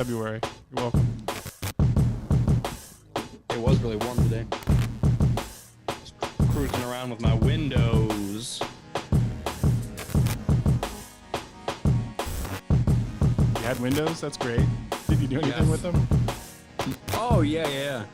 February. You're welcome. It was really warm today. Just cruising around with my windows. You had windows? That's great. Did you do anything with them? Oh, yeah.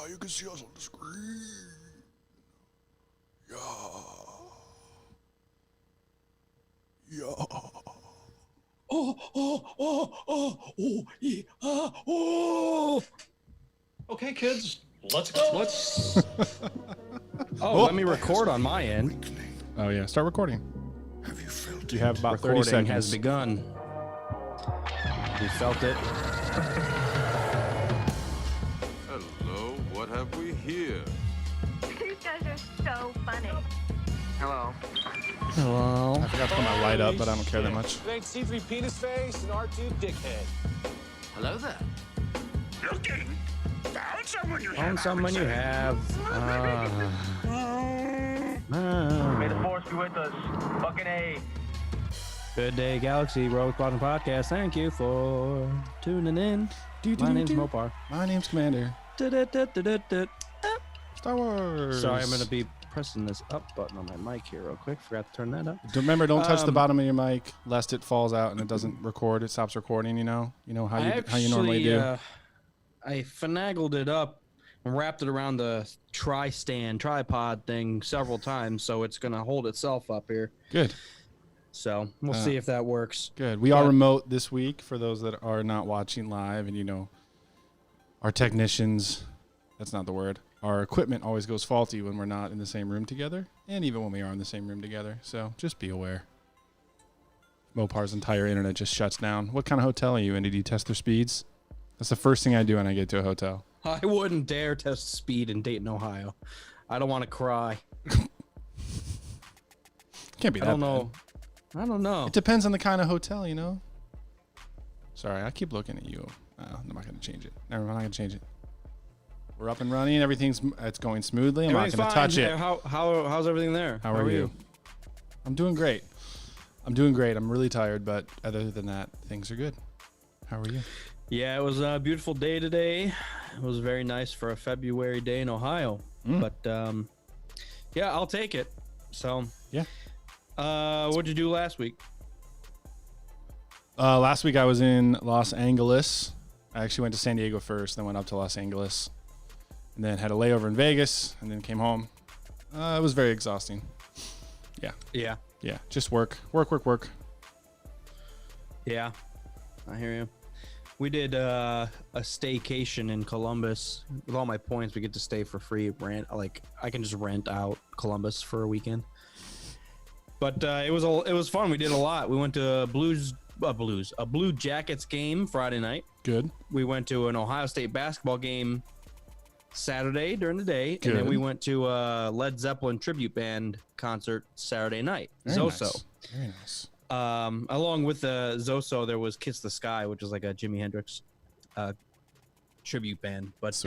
You can see us on the screen. Yeah. Oh. Okay, kids, let's go. Let me record on my end. Oh, yeah. Start recording. Have you felt You have about 30 Recording seconds. has begun. You felt it? Hello, what have we here? You guys are so funny. Hello. Hello. I forgot to put my light up, but I don't care that much. Thanks C3 penis face and R2 dickhead. Hello there. looking? Found someone you Found someone you have. May the force be with us. Fucking A. Good day, Galaxy Rogue Squadron Podcast. Thank you for tuning in. My name's Mopar. My name's Commander. Star Wars. Sorry, I'm gonna be pressing this up button on my mic here real quick. Forgot to turn that up. Remember, don't touch the bottom of your mic lest it falls out and it doesn't record. It stops recording. You know how you normally do. I finagled it up and wrapped it around the tripod thing several times, so it's gonna hold itself up here. Good. So we'll see if that works. Good. We are remote this week for those that are not watching live, and our technicians. That's not the word. Our equipment always goes faulty when we're not in the same room together, and even when we are in the same room together. So just be aware. Mopar's entire internet just shuts down. What kind of hotel are you in? Did you test their speeds? That's the first thing I do when I get to a hotel. I wouldn't dare test speed in Dayton, Ohio. I don't want to cry. Can't be that bad. I don't know. It depends on the kind of hotel, Sorry, I keep looking at you. I'm not going to change it. Never mind, I'm not going to change it. We're up and running. It's going smoothly. I'm not going to touch it. How's everything there? How are you? I'm doing great. I'm really tired, but other than that, things are good. How are you? Yeah, it was a beautiful day today. It was very nice for a February day in Ohio. But yeah, I'll take it. So yeah. What'd you do last week? Last week I was in Los Angeles. I actually went to San Diego first, then went up to Los Angeles, and then had a layover in Vegas, and then came home. It was very exhausting. Yeah. Just work. Yeah, I hear you. We did a staycation in Columbus. With all my points, we get to stay for free. I can just rent out Columbus for a weekend. But it was fun. We did a lot. We went to a Blue Jackets game Friday night. Good. We went to an Ohio State basketball game Saturday during the day, Good. and then we went to a Led Zeppelin tribute band concert Saturday night. Very Zoso. Nice. Very nice. Along with the Zoso, there was Kiss the Sky, which is like a Jimi Hendrix tribute band. But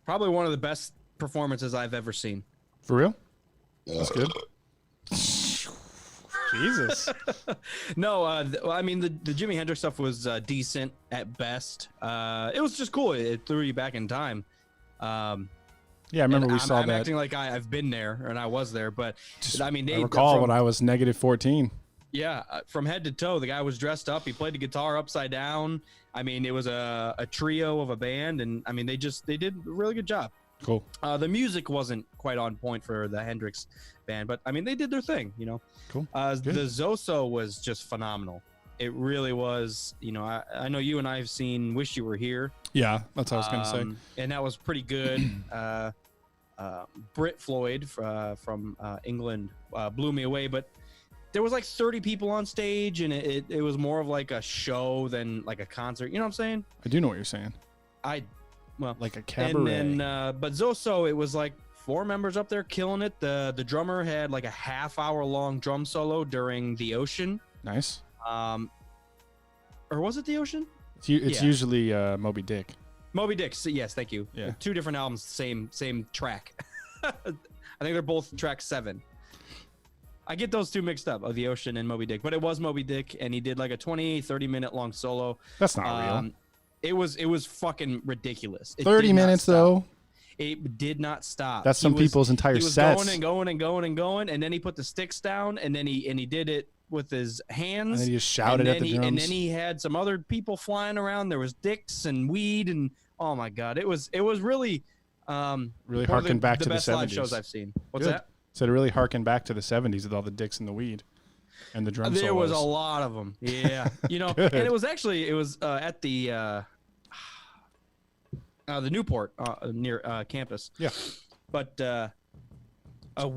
probably one of the best performances I've ever seen. For real? That's good. Jesus. No, I mean the Jimi Hendrix stuff was decent at best. It was just cool. It threw you back in time. Yeah, I remember we saw I'm that. acting like I've been there and I was there, but I mean, I recall when I was negative 14. Yeah, from head to toe, the guy was dressed up. He played the guitar upside down. I mean, it was a trio of a band, and I mean, they did a really good job. Cool. The music wasn't quite on point for the Hendrix band, but I mean, they did their thing, you know. Cool. The Zoso was just phenomenal. It really was. You know, I know you and I have seen "Wish You Were Here." Yeah, that's what I was gonna say. And that was pretty good. Brit Floyd from England blew me away, but there was like 30 people on stage, and it was more of like a show than like a concert. You know what I'm saying? I do know what you're saying. Like a cabaret. And then, but Zoso, it was like 4 members up there killing it. The drummer had like a half-hour long drum solo during The Ocean. Nice. Or was it The Ocean? It's usually Moby Dick. Moby Dick. Yes, thank you. Yeah. 2 different albums, same track. I think they're both track 7. I get those 2 mixed up, of The Ocean and Moby Dick, but it was Moby Dick, and he did like a 30 minute long solo. That's not real. It was fucking ridiculous. 30 minutes though. It did not stop. That's some people's entire sets. He was going and going, and then he put the sticks down, and then he did it with his hands. And then he just shouted at the drums. And then he had some other people flying around. There was dicks and weed, and oh my god, it was really really harken back to the 70s. Best live shows I've seen. What's that? Said it really harkened back to the 70s with all the dicks and the weed and the drum solos. There was a lot of them. Yeah, you know, and it was at the Newport near campus. Yeah, but a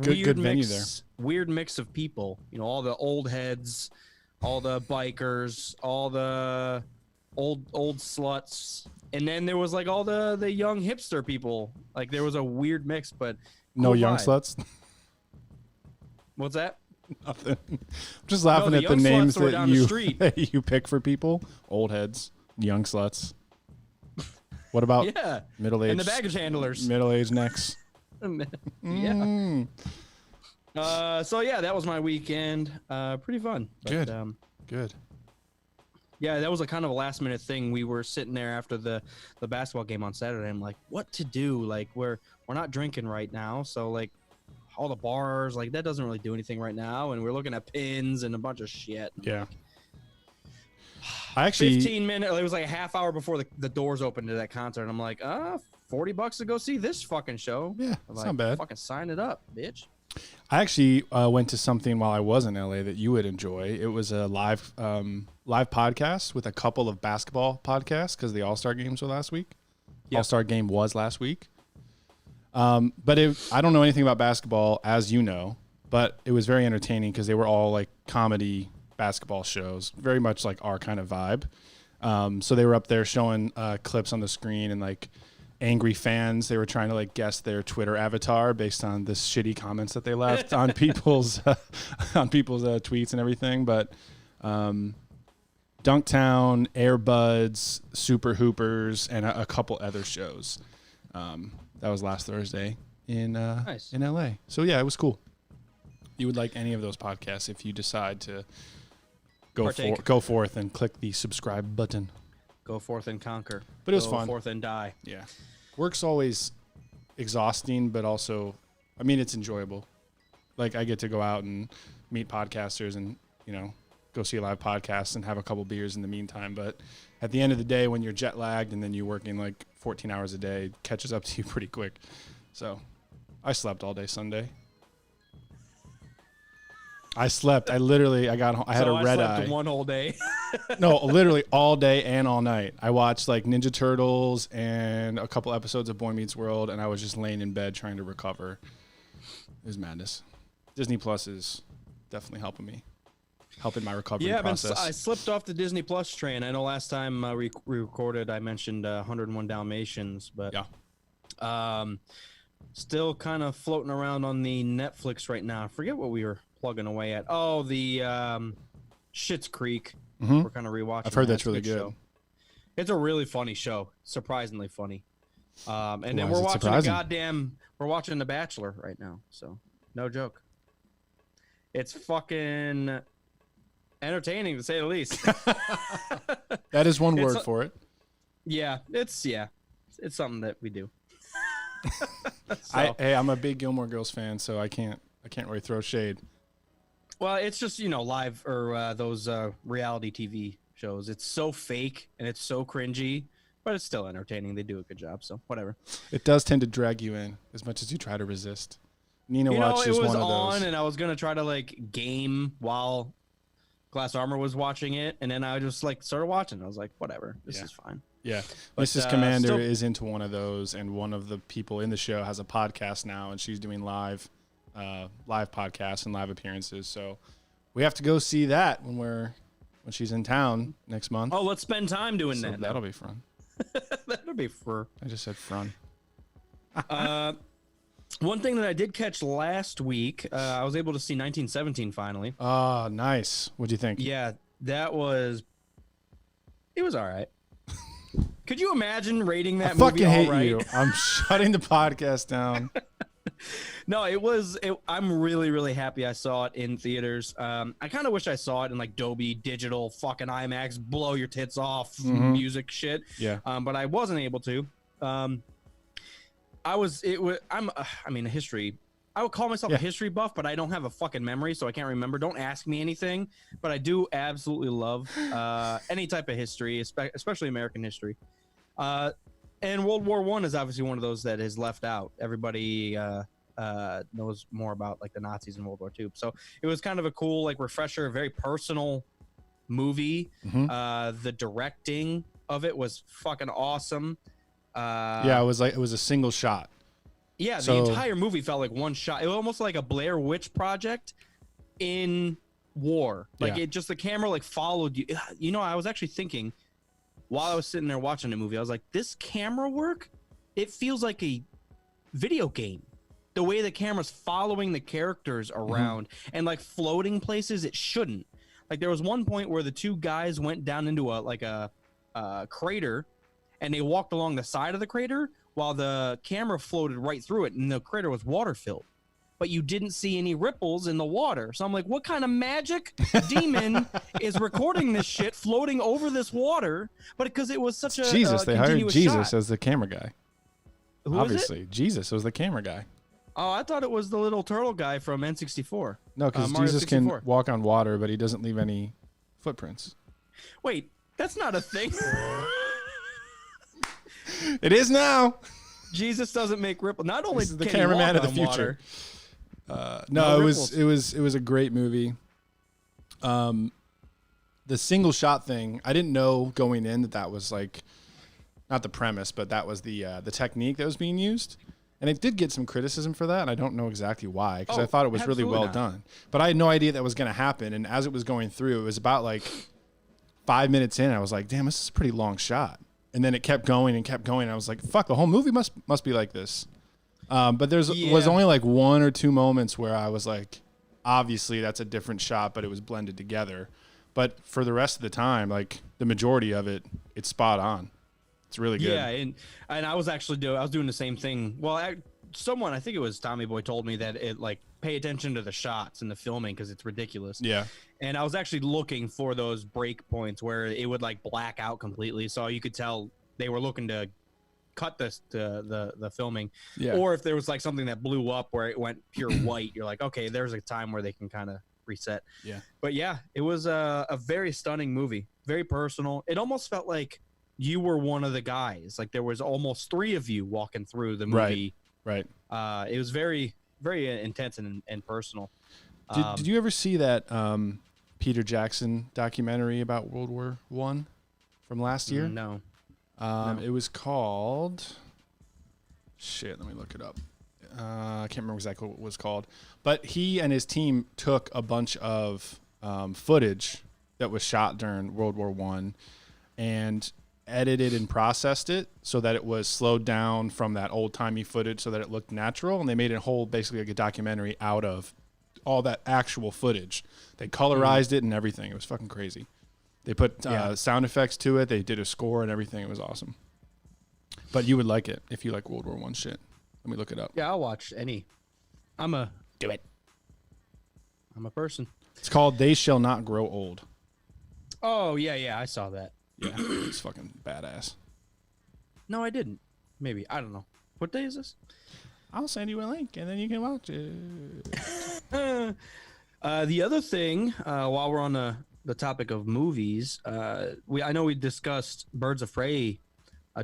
good venue there. Weird mix of people. You know, all the old heads, all the bikers, all the old sluts, and then there was like all the young hipster people. Like there was a weird mix, but no young vibe. sluts. What's that? Nothing. I'm just laughing at the names that you pick for people. Old heads, young sluts. What about middle-aged? And the baggage handlers. Middle-aged necks. Yeah. So yeah, that was my weekend. Pretty fun. Good. Good. Yeah, that was a kind of a last minute thing. We were sitting there after the basketball game on Saturday. I'm like, what to do? Like we're not drinking right now, so like all the bars, like that doesn't really do anything right now. And we're looking at pins and a bunch of shit. Yeah. I actually 15 minutes. It was like a half hour before the doors opened to that concert. And I'm like, $40 to go see this fucking show. Yeah, it's not bad. Fucking sign it up, bitch. I actually went to something while I was in LA that you would enjoy. It was a live podcast with a couple of basketball podcasts because the All-Star games were last week. Yep. All-Star game was last week. But I don't know anything about basketball, as you know, but it was very entertaining because they were all like comedy basketball shows, very much like our kind of vibe. So they were up there showing clips on the screen and like angry fans. They were trying to like guess their Twitter avatar based on the shitty comments that they left on people's tweets and everything. But Dunktown, Airbuds, Super Hoopers, and a couple other shows. That was last Thursday in LA. So yeah, it was cool. You would like any of those podcasts if you decide to go forth and click the subscribe button. Go forth and conquer. But it was fun. Go forth and die. Yeah. Work's always exhausting, but also, I mean, it's enjoyable. Like I get to go out and meet podcasters and, you know, go see a live podcast and have a couple beers in the meantime. But at the end of the day, when you're jet lagged and then you're working like 14 hours a day, it catches up to you pretty quick. So I slept all day Sunday. I slept. I had a red I slept eye. one whole day. No, literally all day and all night. I watched like Ninja Turtles and a couple episodes of Boy Meets World, and I was just laying in bed trying to recover. It was madness. Disney Plus is definitely helping my recovery process. I slipped off the Disney Plus train. I know last time we recorded, I mentioned 101 Dalmatians, but still kind of floating around on the Netflix right now. I forget what we were plugging away at. Oh, the Schitt's Creek. Mm-hmm. We're kind of rewatching. I've heard that's It's a really good. show. It's a really funny show, surprisingly funny. And Why then is we're it watching surprising? we're watching The Bachelor right now. So no joke. It's fucking entertaining to say the least. That is one word It's- for it. It's something that we do. I'm a big Gilmore Girls fan, so I can't really throw shade. Well, it's just, live or those reality TV shows. It's so fake and it's so cringy, but it's still entertaining. They do a good job, so whatever. It does tend to drag you in as much as you try to resist. Nina watches it was one of on those. and I was going to try to game while Glass Armor was watching it, and then I just started watching. I was like, whatever, this is fine. Yeah, But, Mrs. Commander still- is into one of those, and one of the people in the show has a podcast now, and she's doing live podcasts and live appearances. So we have to go see that when she's in town next month. Oh, let's spend time doing So that. that'll be fun. That'll be for. I just said fun. One thing that I did catch last week, I was able to see 1917 finally. Oh, nice. What'd you think? Yeah, it was all right. Could you imagine rating that I movie fucking all hate right? you. I'm shutting the podcast down. No, I'm really, really happy I saw it in theaters. I kind of wish I saw it in Dolby Digital, fucking IMAX, blow your tits off music shit. Yeah. But I wasn't able to. I would call myself a history buff, but I don't have a fucking memory, so I can't remember. Don't ask me anything, but I do absolutely love any type of history, especially American history. And World War I is obviously one of those that is left out. Everybody knows more about the Nazis in World War II. So it was kind of a cool refresher, a very personal movie. The directing of it was fucking awesome. Yeah, it was a single shot. Yeah, So- the entire movie felt like one shot. It was almost like a Blair Witch Project in war. Yeah. The camera followed you. I was actually thinking while I was sitting there watching the movie, I was like, this camera work, it feels like a video game. The way the camera's following the characters around and floating places it shouldn't. There was one point where the two guys went down into a crater and they walked along the side of the crater while the camera floated right through it and the crater was water filled. But you didn't see any ripples in the water. So I'm like, what kind of magic demon is recording this shit floating over this water? But because it was such a Jesus, they hired continuous Jesus shot. as the camera guy. Who was it? Obviously, Jesus was the camera guy. Oh, I thought it was the little turtle guy from N64. No, because Mario Jesus 64. can walk on water, but he doesn't leave any footprints. Wait, that's not a thing. It is now. Jesus doesn't make ripples. Not only This is the can he cameraman walk of the on future. water, No, No it was a great movie. The single shot thing, I didn't know going in that was not the premise, but that was the technique that was being used. And it did get some criticism for that, and I don't know exactly why, because I thought it was really absolutely well not. done. But I had no idea that was going to happen, and as it was going through, it was about 5 minutes in, I was like, damn, this is a pretty long shot. And then it kept going and kept going, and I was like, fuck, the whole movie must be like this. But was only 1 or 2 moments where I was like, obviously that's a different shot, but it was blended together. But for the rest of the time, the majority of it, it's spot on. It's really good. Yeah, and I was actually doing the same thing. Well, I think it was Tommy Boy told me that it pay attention to the shots and the filming because it's ridiculous. Yeah. And I was actually looking for those break points where it would black out completely, so you could tell they were looking to cut the filming. Yeah. Or if there was something that blew up where it went pure white, you're like, okay, there's a time where they can kind of reset. Yeah. But yeah, it was a very stunning movie, very personal. It almost felt like you were one of the guys. There was almost 3 of you walking through the movie. Right. It was very, very intense and personal. Did you ever see that Peter Jackson documentary about World War One from last year? No. It was called. Shit, let me look it up. I can't remember exactly what it was called, but he and his team took a bunch of footage that was shot during World War One, and edited and processed it so that it was slowed down from that old timey footage, so that it looked natural. And they made a whole, basically like a documentary out of all that actual footage. They colorized it and everything. It was fucking crazy. They put sound effects to it. They did a score and everything. It was awesome. But you would like it if you like World War One shit. Let me look it up. Yeah, I'll watch any. Do it. I'm a person. It's called They Shall Not Grow Old. Oh, yeah, I saw that. Yeah, it's fucking badass. No, I didn't. Maybe. I don't know. What day is this? I'll send you a link and then you can watch it. The other thing, while we're on the topic of movies, I know we discussed Birds of Prey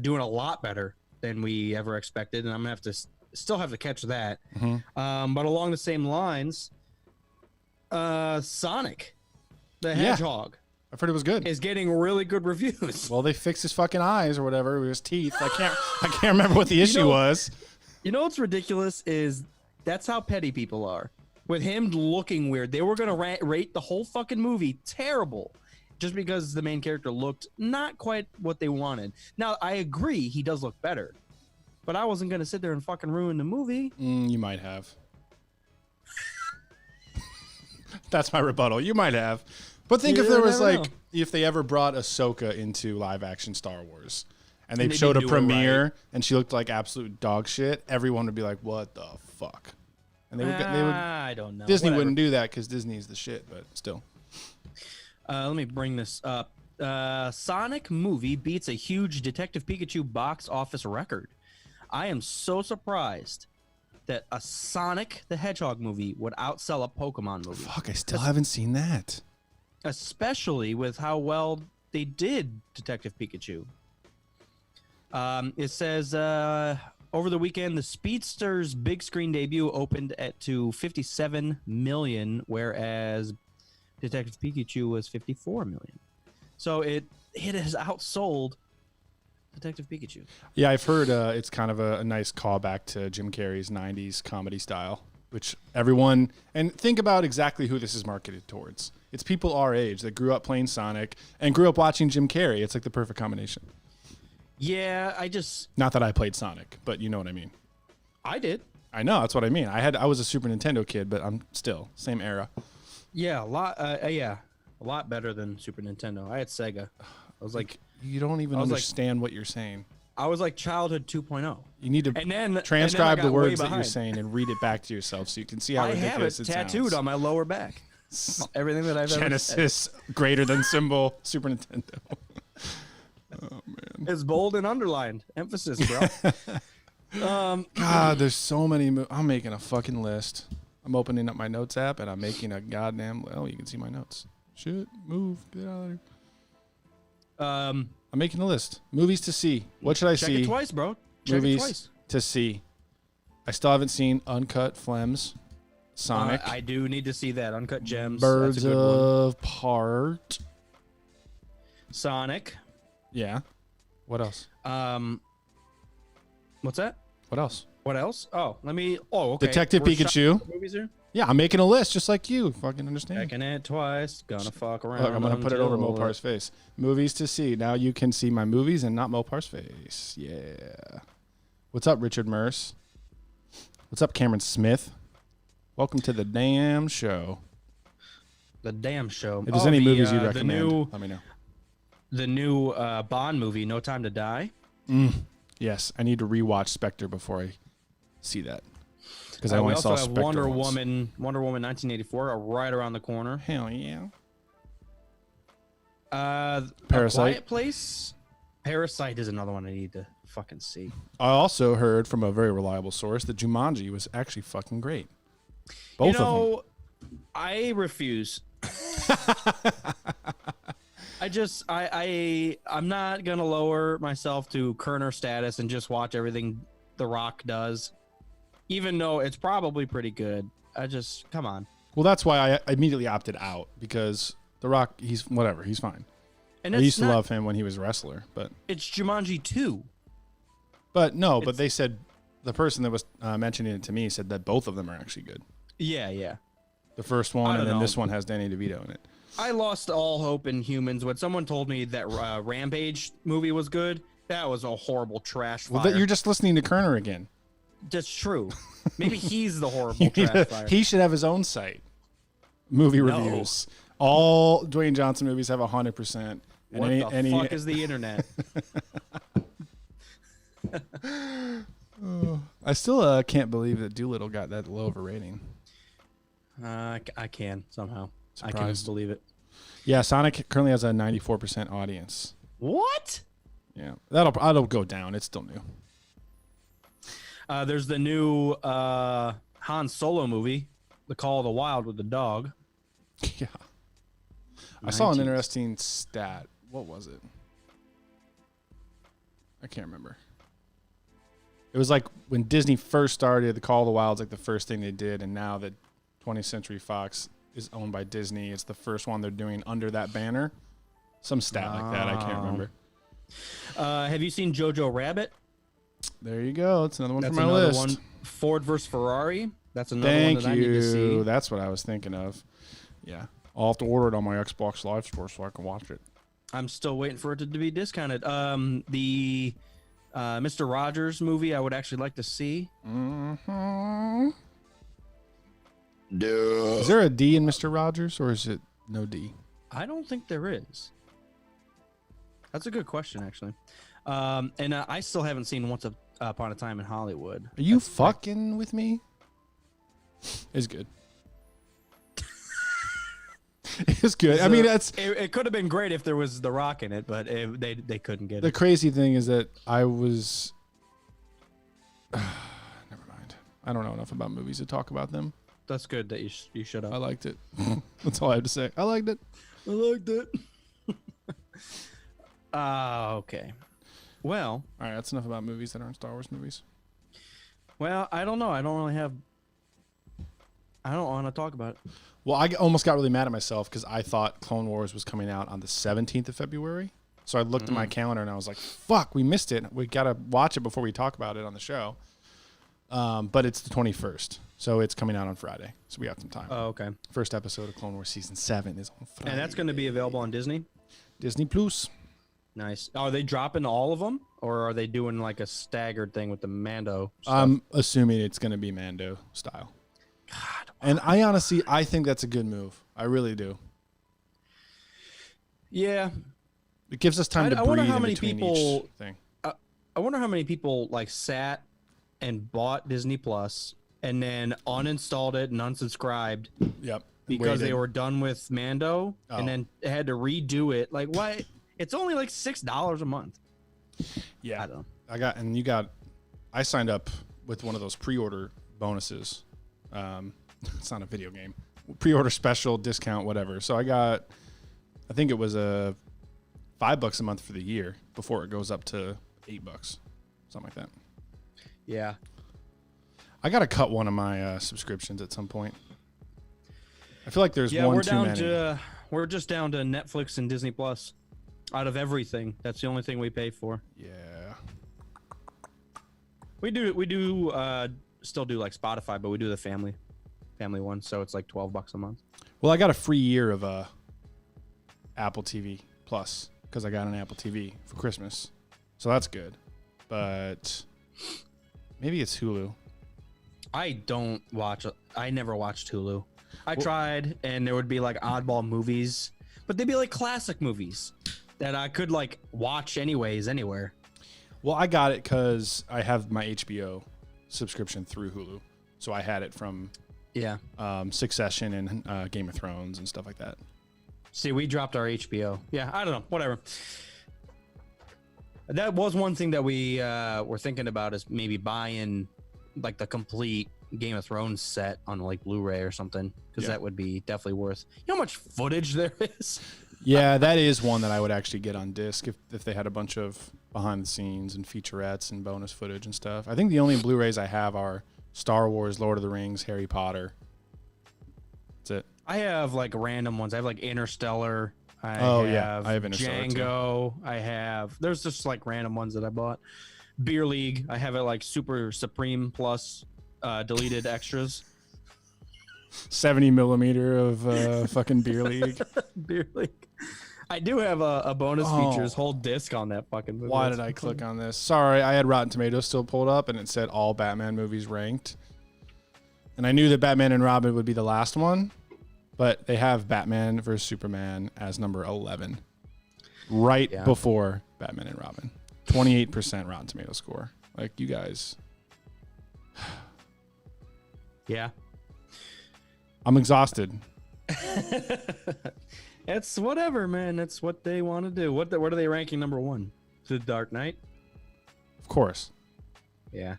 doing a lot better than we ever expected, and I'm gonna have to still have to catch that. But along the same lines, Sonic the Hedgehog I've heard it was good. is getting really good reviews. Well, they fixed his fucking eyes or whatever, his teeth. I can't remember what the issue was. You know what's ridiculous is that's how petty people are. With him looking weird, they were gonna rate the whole fucking movie terrible, just because the main character looked not quite what they wanted. Now, I agree he does look better, but I wasn't gonna sit there and fucking ruin the movie. You might have. That's my rebuttal. You might have. But think if there was if they ever brought Ahsoka into live action Star Wars and they showed a premiere and she looked like absolute dog shit, everyone would be like, what the fuck? And they would I don't know. Disney wouldn't do that because Disney's the shit, but still. Let me bring this up. Sonic movie beats a huge Detective Pikachu box office record. I am so surprised that a Sonic the Hedgehog movie would outsell a Pokemon movie. Fuck, I still haven't seen that. Especially with how well they did Detective Pikachu. It says over the weekend, the Speedster's big screen debut opened to 57 million, whereas Detective Pikachu was 54 million. So it has outsold Detective Pikachu. Yeah, I've heard it's kind of a nice callback to Jim Carrey's 90s comedy style, which everyone, and think about exactly who this is marketed towards. It's people our age that grew up playing Sonic and grew up watching Jim Carrey. It's like the perfect combination. Yeah, Not that I played Sonic, but you know what I mean. I did. I know, that's what I mean. I was a Super Nintendo kid, but I'm still same era. Yeah, a lot better than Super Nintendo. I had Sega. I was like, you don't even understand what you're saying. I was like childhood 2.0. You need to transcribe the words that you're saying and read it back to yourself so you can see how ridiculous it sounds. I have it tattooed on my lower back. Everything that I've Genesis greater than symbol Super Nintendo. Oh man, it's bold and underlined. Emphasis, bro. God, there's so many. I'm making a fucking list. I'm opening up my notes app and I'm making a goddamn. Well, you can see my notes. Shit, move, get out of there. I'm making a list. Movies to see. What should I see? Check it twice, bro. Check Movies it twice. to see. I still haven't seen Uncut Gems. Sonic. I do need to see that. Uncut Gems. Birds of Part. Sonic. Yeah. What else? What's that? What else? What else? Oh, let me. Oh, okay. Detective Pikachu. Movies here. Yeah, I'm making a list just like you. Fucking understand. Checking it twice. Gonna fuck around. Look, I'm gonna put it over Mopar's face. Movies to see. Now you can see my movies and not Mopar's face. Yeah. What's up, Richard Merce? What's up, Cameron Smith? Welcome to the damn show. The damn show. If there's any movies you recommend, let me know. The new Bond movie, No Time to Die. Yes, I need to rewatch Spectre before I see that because I we only also saw have Spectre Wonder once. Woman 1984 are right around the corner. Hell yeah. Parasite. A Quiet Place. Parasite is another one I need to fucking see. I also heard from a very reliable source that Jumanji was actually fucking great. Both of them. I refuse. I'm not gonna lower myself to Kerner status and just watch everything The Rock does, even though it's probably pretty good. Come on. Well, that's why I immediately opted out because The Rock, he's whatever, he's fine. And I it's used to not- love him when he was a wrestler, but It's Jumanji 2. but It's- they said the person that was mentioning it to me said that both of them are actually good. Yeah, yeah. The first I one don't and then know. this one has Danny DeVito in it. I lost all hope in humans when someone told me that Rampage movie was good. That was a horrible trash fire. Well, you're just listening to Kerner again. That's true. Maybe he's the horrible trash fire. He should have his own site. Movie No. reviews. All Dwayne Johnson movies have 100%. And What the fuck is the internet? I still can't believe that Doolittle got that low of a rating. I can somehow. I can Surprised. believe it. Yeah, Sonic currently has a 94% audience. What? Yeah, that'll go down. It's still new. There's the new Han Solo movie, The Call of the Wild with the dog. Yeah. I saw an 19th. interesting stat. What was it? I can't remember. It was like when Disney first started, The Call of the Wild's like the first thing they did, and now that 20th Century Fox is owned by Disney, it's the first one they're doing under that banner. Some stat like that. I can't remember. Have you seen Jojo Rabbit? There you go. It's another one That's from my another list. one. Ford versus Ferrari. That's another Thank one that I need to see. you. That's what I was thinking of. Yeah. I'll have to order it on my Xbox Live store so I can watch it. I'm still waiting for it to be discounted. The Mr. Rogers movie I would actually like to see. Mm-hmm. Is there a D in Mr. Rogers or is it no D? I don't think there is. That's a good question, actually. And I still haven't seen Once Upon a Time in Hollywood. Are you fucking with me? It's good. It's good. I mean, that's It could have been great if there was The Rock in it, but they couldn't get the it. crazy thing is that I was. Never mind. I don't know enough about movies to talk about them. That's good that you shut up. I liked it. That's all I have to say. I liked it. I liked it. Okay. Well, All right, that's enough about movies that aren't Star Wars movies. I don't know. I don't want to talk about it. Well, I almost got really mad at myself because I thought Clone Wars was coming out on the 17th of February. So I looked at my calendar and I was like, fuck, we missed it. We got to watch it before we talk about it on the show. But it's the 21st. So it's coming out on Friday. So we got some time. Oh, okay. First episode of Clone Wars Season 7 is on Friday. And that's going to be available on Disney? Disney Plus. Nice. Are they dropping all of them? Or are they doing like a staggered thing with the Mando stuff? I'm assuming it's going to be Mando style. God. And I think that's a good move. I really do. Yeah. It gives us time to I breathe wonder how in many between people- each thing. I wonder how many people like sat and bought Disney Plus and then uninstalled it and unsubscribed Yep. because they Waited. were done with Mando Oh. and then had to redo it. Like, why? It's only like $6 a month. Yeah. I don't know. I signed up with one of those pre-order bonuses. It's not a video game. Pre-order special discount, whatever. So I think it was $5 a month for the year before it goes up to $8, something like that. Yeah. I got to cut one of my subscriptions at some point. I feel like there's one we're too down many. we're just down to Netflix and Disney Plus. Out of everything, that's the only thing we pay for. Yeah. We do still do like Spotify, but we do the family one, so it's like $12 a month. Well, I got a free year of Apple TV Plus because I got an Apple TV for Christmas, so that's good. But maybe it's Hulu. I never watched Hulu. I tried, and there would be like oddball movies, but they'd be like classic movies that I could like watch anyways, anywhere. Well, I got it because I have my HBO subscription through Hulu, so I had it from Yeah. Succession and Game of Thrones and stuff like that. See, we dropped our HBO. Yeah, I don't know. Whatever. That was one thing that we were thinking about is maybe buying like the complete Game of Thrones set on like Blu-ray or something, because that would be definitely worth. You know how much footage there is? Yeah, that is one that I would actually get on disc if they had a bunch of behind the scenes and featurettes and bonus footage and stuff. I think the only Blu-rays I have are Star Wars, Lord of the Rings, Harry Potter. That's it. I have like random ones. I have like Interstellar. I have Interstellar, too. Django. There's just like random ones that I bought. Beer League. I have it like Super Supreme plus deleted extras. 70 millimeter of fucking beer league. Beer League. I do have a bonus features whole disc on that fucking movie. Why did I click on this? Sorry, I had Rotten Tomatoes still pulled up and it said all Batman movies ranked. And I knew that Batman and Robin would be the last one, but they have Batman vs Superman as number 11. Right before Batman and Robin. 28% Rotten Tomatoes score. Like, you guys. Yeah. I'm exhausted. It's whatever, man. That's what they want to do. What are they ranking number 1? The Dark Knight? Of course. Yeah.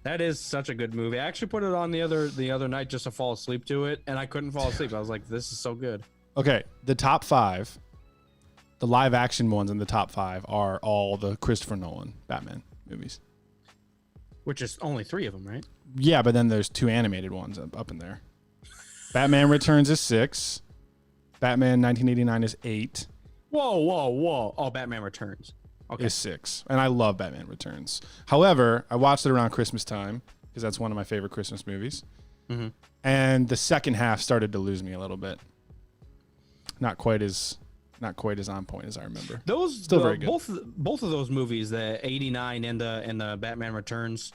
That is such a good movie. I actually put it on the other night just to fall asleep to it, and I couldn't fall asleep. I was like, this is so good. Okay, the top 5, the live action ones in the top 5 are all the Christopher Nolan Batman movies. Which is only 3 of them, right? Yeah, but then there's 2 animated ones up in there. Batman Returns is 6. Batman 1989 is 8. Whoa. Oh, Batman Returns. Okay. Is 6. And I love Batman Returns. However, I watched it around Christmas time because that's one of my favorite Christmas movies. Mm-hmm. And the second half started to lose me a little bit. Not quite as on point as I remember. Those still very good. Both of those movies, the 89 and the Batman Returns,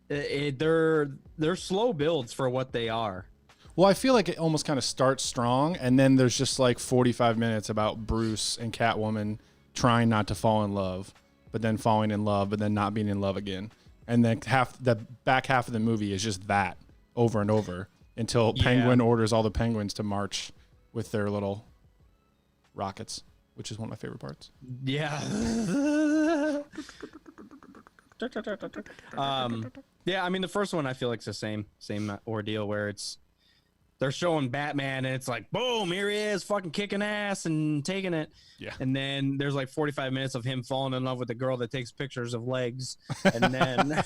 they're slow builds for what they are. Well, I feel like it almost kind of starts strong, and then there's just like 45 minutes about Bruce and Catwoman trying not to fall in love, but then falling in love, but then not being in love again. And then the back half of the movie is just that over and over until Penguin orders all the penguins to march with their little rockets, which is one of my favorite parts. Yeah. Yeah, I mean, the first one I feel like it's the same ordeal where they're showing Batman and it's like, boom, here he is fucking kicking ass and taking it. Yeah. And then there's like 45 minutes of him falling in love with the girl that takes pictures of legs. And then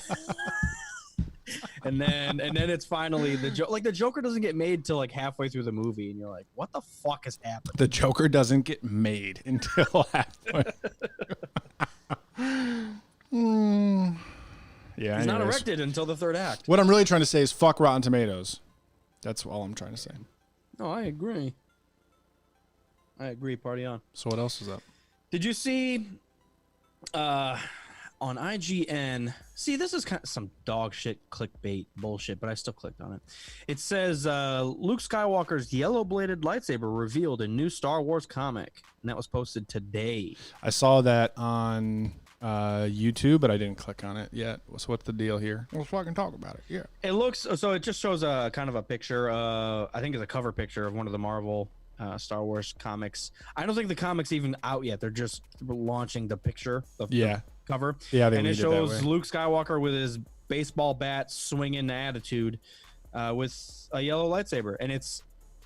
and then it's finally the Joker doesn't get made till like halfway through the movie and you're like, what the fuck is happening? The Joker doesn't get made until halfway. Yeah. He's not erected until the third act. What I'm really trying to say is fuck Rotten Tomatoes. That's all I'm trying to say. No, I agree. Party on. So what else is up? Did you see on IGN? See, this is kind of some dog shit clickbait bullshit, but I still clicked on it. It says Luke Skywalker's yellow-bladed lightsaber revealed in new Star Wars comic, and that was posted today. I saw that on YouTube, but I didn't click on it yet. So what's the deal here? Let's fucking talk about it. Yeah. It looks so. It just shows a kind of a picture. I think it's a cover picture of one of the Marvel Star Wars comics. I don't think the comic's even out yet. They're just launching the picture of the cover. Yeah, and it shows Luke Skywalker with his baseball bat swinging attitude with a yellow lightsaber, and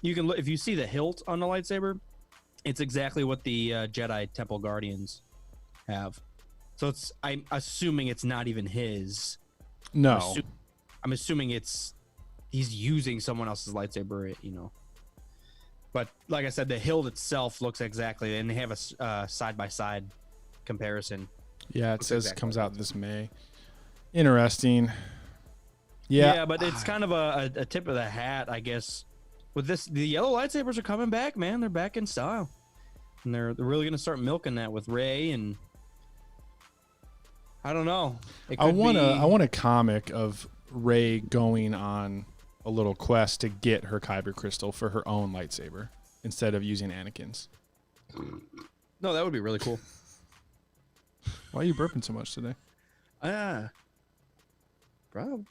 you can look if you see the hilt on the lightsaber. It's exactly what the Jedi Temple Guardians have. So I'm assuming it's not even his. No. I'm assuming he's using someone else's lightsaber, But like I said, the hilt itself looks exactly, and they have a side-by-side comparison. Yeah, it says it comes out this May. Interesting. Yeah, but it's kind of a tip of the hat, I guess. With this, the yellow lightsabers are coming back, man. They're back in style, and they're really going to start milking that with Rey and. I don't know. I want a comic of Rey going on a little quest to get her kyber crystal for her own lightsaber instead of using Anakin's. No, that would be really cool. Why are you burping so much today? Bro.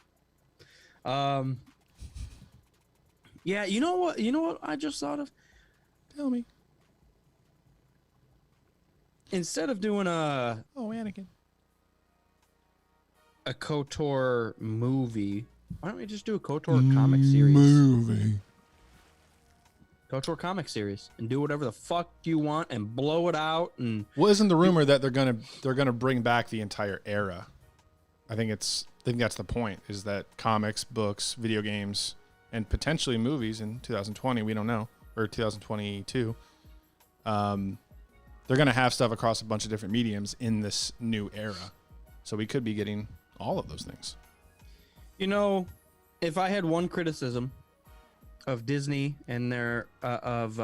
Yeah, you know what I just thought of? Tell me. Instead of doing Anakin. A KOTOR movie, why don't we just do a KOTOR comic series? KOTOR comic series and do whatever the fuck you want and blow it out and. Well, isn't the rumor that they're gonna bring back the entire era I think that's the point, is that comics, books, video games, and potentially movies in 2020, we don't know, or 2022, they're going to have stuff across a bunch of different mediums in this new era. So we could be getting all of those things. You know, if I had one criticism of Disney and their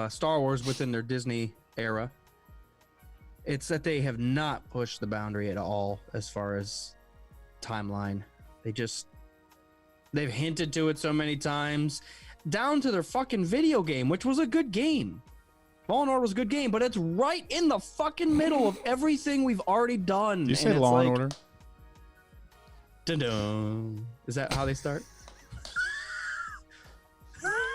Star Wars within their Disney era, it's that they have not pushed the boundary at all as far as timeline. They've hinted to it so many times, down to their fucking video game, which was a good game. Law and Order was a good game, but it's right in the fucking middle of everything we've already done. Do you say Law and Order? Dun-dun. Is that how they start?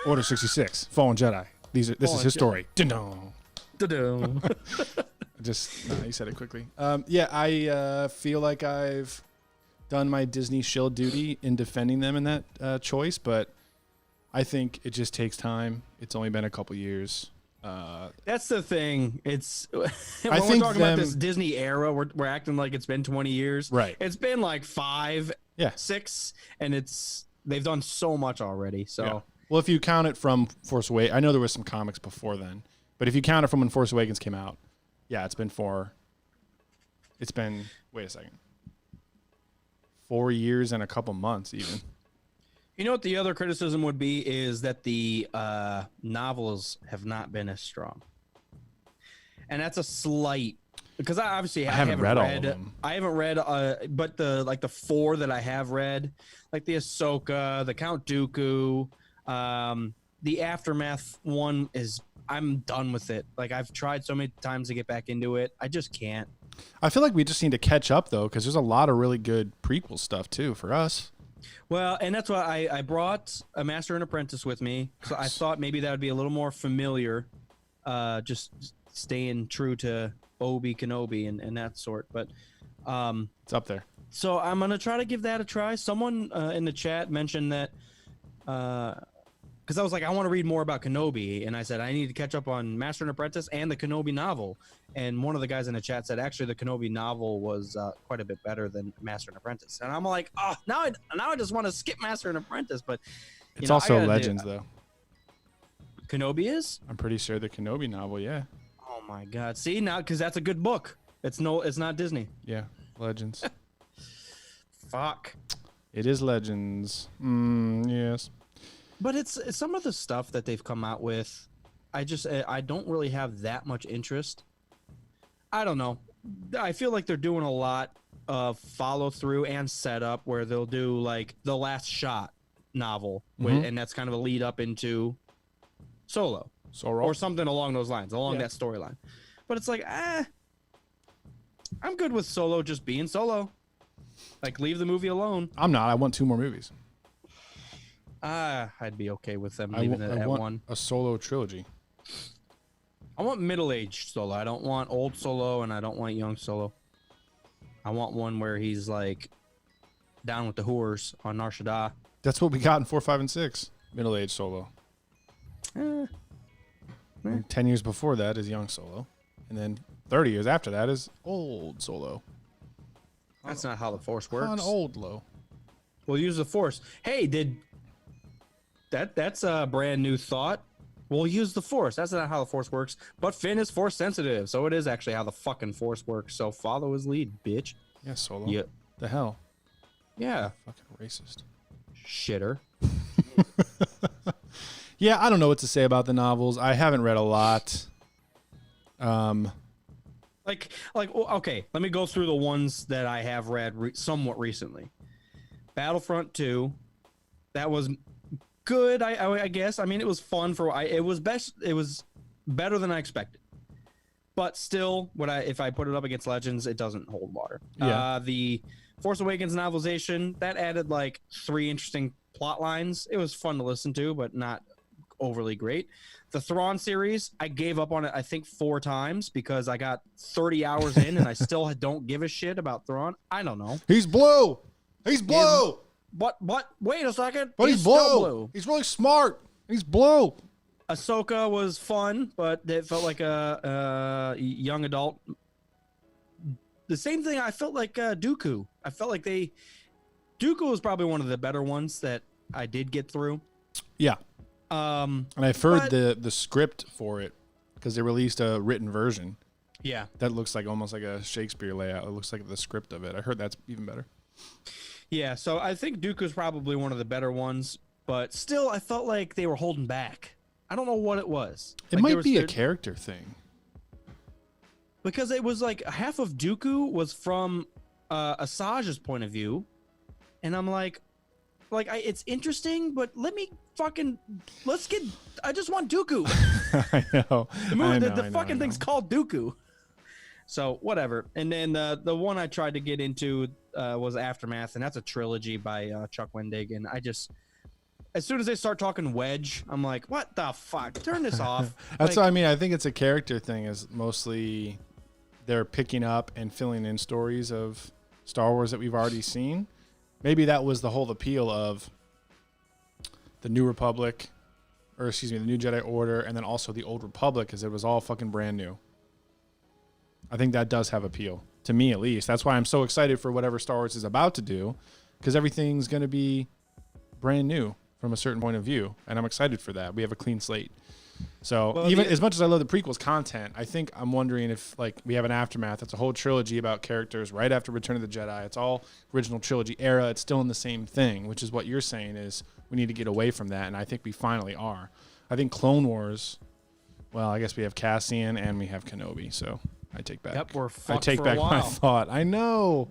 Order 66, Fallen Jedi. This is his story. Dun-dun. Dun-dun. You said it quickly. I feel like I've done my Disney shield duty in defending them in that choice, but I think it just takes time. It's only been a couple years. That's the thing. It's when I we're think talking about this Disney era, we're acting like it's been 20 years. Right. It's been like 5, 6, and they've done so much already. So, yeah. Well, if you count it from Force Awakens, I know there was some comics before then, but if you count it from when Force Awakens came out, it's been wait a second, 4 years and a couple months even. You know what the other criticism would be is that the novels have not been as strong, and that's a slight, because I haven't read all of them. I haven't read, but the 4 that I have read, like the Ahsoka, the Count Dooku, the Aftermath one I'm done with it. Like, I've tried so many times to get back into it, I just can't. I feel like we just need to catch up though, because there's a lot of really good prequel stuff too for us. Well, and that's why I brought a Master and Apprentice with me. So I thought maybe that would be a little more familiar, just staying true to Obi Kenobi and that sort. But it's up there. So I'm going to try to give that a try. Someone in the chat mentioned that, because I was like, I want to read more about Kenobi. And I said, I need to catch up on Master and Apprentice and the Kenobi novel. And one of the guys in the chat said, actually, the Kenobi novel was quite a bit better than Master and Apprentice. And I'm like, oh, now I just want to skip Master and Apprentice. But it's also Legends, though. Kenobi is? I'm pretty sure the Kenobi novel, yeah. Oh, my God. See, now, because that's a good book. It's not Disney. Yeah, Legends. Fuck. It is Legends. Yes. But it's some of the stuff that they've come out with. I don't really have that much interest. I don't know. I feel like they're doing a lot of follow through and setup where they'll do like the Last Shot novel, and that's kind of a lead up into Solo or something along those lines, that storyline. But it's like, I'm good with Solo just being Solo. Like, leave the movie alone. I'm not. I want 2 more movies. I'd be okay with them leaving it at 1. A Solo trilogy. I want middle-aged Solo. I don't want old Solo, and I don't want young Solo. I want one where he's like down with the whores on Nar Shaddaa. That's what we got in 4, 5, and 6. Middle-aged Solo. 10 years before that is young Solo, and then 30 years after that is old Solo. That's not how the Force works. On old low. We'll use the Force. Hey, that's a brand new thought. We'll use the Force. That's not how the Force works. But Finn is Force sensitive, so it is actually how the fucking Force works. So follow his lead, bitch. Yeah, Solo. Yeah. The hell? Yeah. Fucking racist. Shitter. Yeah, I don't know what to say about the novels. I haven't read a lot. Okay, let me go through the ones that I have read somewhat recently. Battlefront 2, that was good, I guess. I mean, it was fun it was better than I expected. But still, if I put it up against Legends, it doesn't hold water. Yeah. The Force Awakens novelization, that added like 3 interesting plot lines. It was fun to listen to, but not overly great. The Thrawn series, I gave up on it, I think 4 times because I got 30 hours in and I still don't give a shit about Thrawn. I don't know. He's blue. He's blue. But wait a second. But he's blue. He's really smart. He's blue. Ahsoka was fun, but it felt like a young adult the same thing. I felt like Dooku. I felt like Dooku was probably one of the better ones that I did get through. Yeah. And I've heard but- the script for it because they released a written version Yeah. that looks like almost like a Shakespeare layout. It looks like the script of it. I heard that's even better. Yeah, so I think Dooku's probably one of the better ones, but still, I felt like they were holding back. I don't know what it was. It might be a character thing. Because it was like half of Dooku was from Asajj's point of view, and I'm like, it's interesting, but let's get. I just want Dooku. I know. The fucking thing's called Dooku. So whatever. And then the one I tried to get into was Aftermath, and that's a trilogy by Chuck Wendig. And I just, as soon as they start talking Wedge, I'm like, what the fuck? Turn this off. That's what I mean. I think it's a character thing. Is mostly they're picking up and filling in stories of Star Wars that we've already seen. Maybe that was the whole appeal of the New Republic, or excuse me, the New Jedi Order, and then also the Old Republic, because it was all fucking brand new. I think that does have appeal, to me at least. That's why I'm so excited for whatever Star Wars is about to do, because everything's going to be brand new from a certain point of view, and I'm excited for that. We have a clean slate. So as much as I love the prequels content, I think I'm wondering if like we have an Aftermath. It's a whole trilogy about characters right after Return of the Jedi. It's all original trilogy era. It's still in the same thing, which is what you're saying is we need to get away from that, and I think we finally are. I think Clone Wars, well, I guess we have Cassian and we have Kenobi, so I take back. Yep, we're I fucked take for back a my while. thought. I know.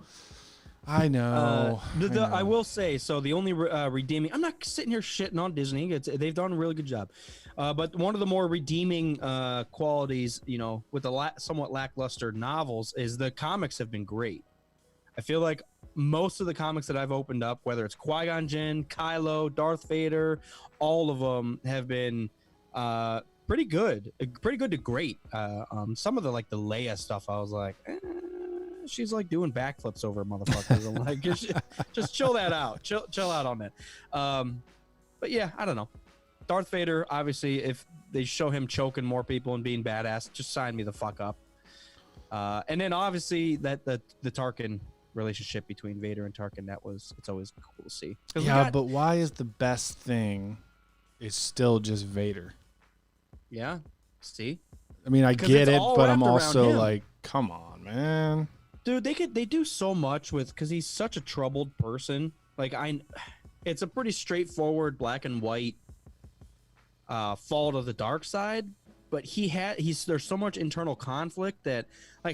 I will say, so the only redeeming, I'm not sitting here shitting on Disney. They've done a really good job. But one of the more redeeming qualities, with the somewhat lackluster novels, is the comics have been great. I feel like most of the comics that I've opened up, whether it's Qui-Gon Jinn, Kylo, Darth Vader, all of them have been pretty good to great. Some of the the Leia stuff, I was like, she's like doing backflips over motherfuckers. I'm like, just chill that out. Chill out on that. But yeah, I don't know. Darth Vader, obviously, if they show him choking more people and being badass, just sign me the fuck up. And then obviously that the Tarkin relationship between Vader and Tarkin, it's always cool to see. Yeah, but why is the best thing is still just Vader? Yeah, see? I mean, I get it, but I'm also him. like, come on, man. Dude, they do so much because he's such a troubled person. It's a pretty straightforward black and white fall to the dark side, but there's so much internal conflict that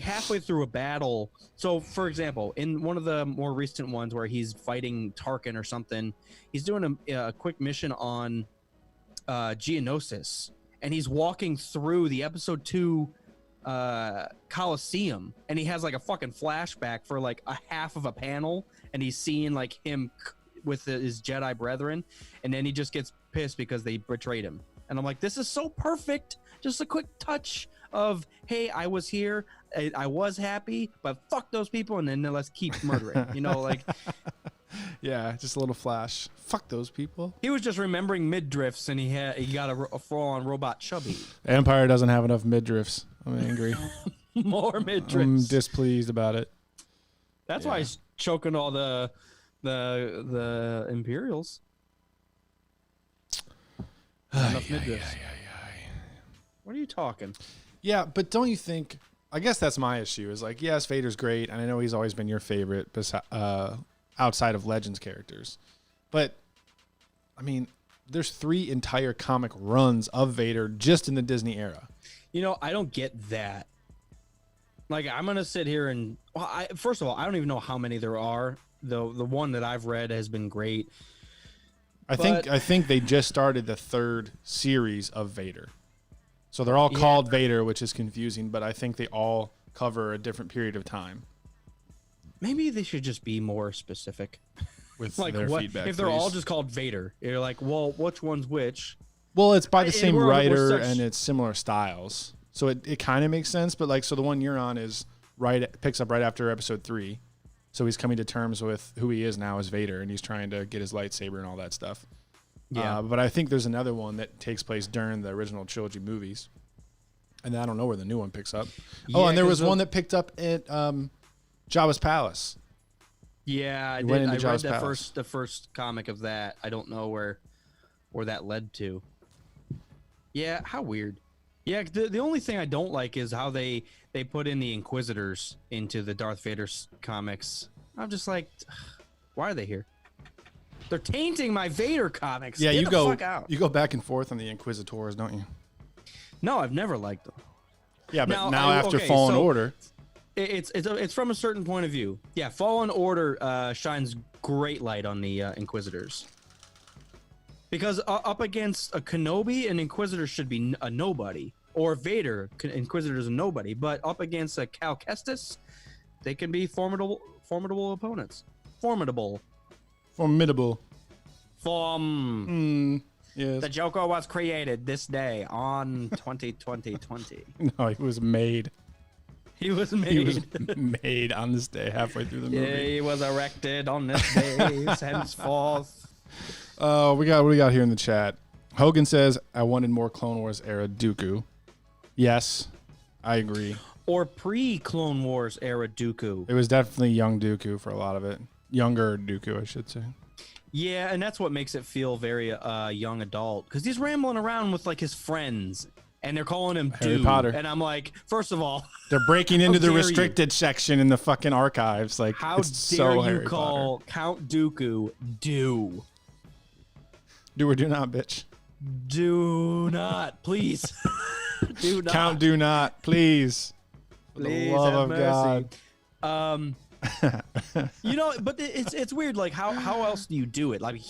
halfway through a battle. So for example, in one of the more recent ones where he's fighting Tarkin or something, he's doing a quick mission on Geonosis, and he's walking through the episode 2 Coliseum, and he has a fucking flashback for a half of a panel, and he's seeing him with his Jedi brethren, and then he just gets pissed because they betrayed him. And I'm like, this is so perfect. Just a quick touch of, hey, I was here, I was happy, but fuck those people, and then let's keep murdering. Yeah, just a little flash. Fuck those people. He was just remembering midriffs, and he got a full-on robot chubby. Empire doesn't have enough midriffs. I'm angry. More midriffs. I'm displeased about it. That's why he's choking all the Imperials. Enough midriffs. What are you talking? Yeah, but don't you think? I guess that's my issue. Is yes, Vader's great, and I know he's always been your favorite, outside of Legends characters. But I mean, there's 3 entire comic runs of Vader just in the Disney era. I don't get that. I'm gonna sit here and first of all, I don't even know how many there are. The one that I've read has been great. I think they just started the 3rd series of Vader. So they're all called Vader, which is confusing, but I think they all cover a different period of time. Maybe they should just be more specific with their feedback. If they're all just called Vader, you're like, well, which one's which? Well, it's by the same writer and it's similar styles. So it kind of makes sense, but so the one you're on picks up right after episode 3. So he's coming to terms with who he is now as Vader, and he's trying to get his lightsaber and all that stuff. Yeah. But I think there's another one that takes place during the original trilogy movies. And I don't know where the new one picks up. And there was one that picked up at Jabba's palace. Yeah, I He did. went into I read Jabba's the palace. first comic of that. I don't know where that led to. Yeah, how weird. Yeah, the only thing I don't like is how they put in the Inquisitors into the Darth Vader's comics. I'm just like, why are they here? They're tainting my Vader comics. Yeah, Get you the go fuck out. you go back and forth on the Inquisitors, don't you? No, I've never liked them. Yeah, but Now, now after okay, Fallen so- Order, It's from a certain point of view. Yeah, Fallen Order shines great light on the Inquisitors. Because up against a Kenobi, an Inquisitor should be a nobody. Or Vader, Inquisitor's a nobody. But up against a Cal Kestis, they can be formidable opponents. Formidable. Yes. The Joker was created this day on 2020. No, he was made. He was made. He was made on this day, halfway through the movie. He was erected on this day, henceforth. What we got here in the chat. Hogan says, I wanted more Clone Wars era Dooku. Yes, I agree. Or pre-Clone Wars era Dooku. It was definitely young Dooku for a lot of it. Younger Dooku, I should say. Yeah, and that's what makes it feel very young adult. Because he's rambling around with like his friends, and they're calling him Harry Dude. Potter. And I'm like, first of all, They're breaking into the dare you. restricted section in the fucking archives. Like, how it's dare so you Harry call Potter. Count Dooku Do? Do or do not, bitch. Do not, please. Do not. Count do not, please. For Please the love have of mercy. God. You know, but it's weird. Like, how else do you do it? Like,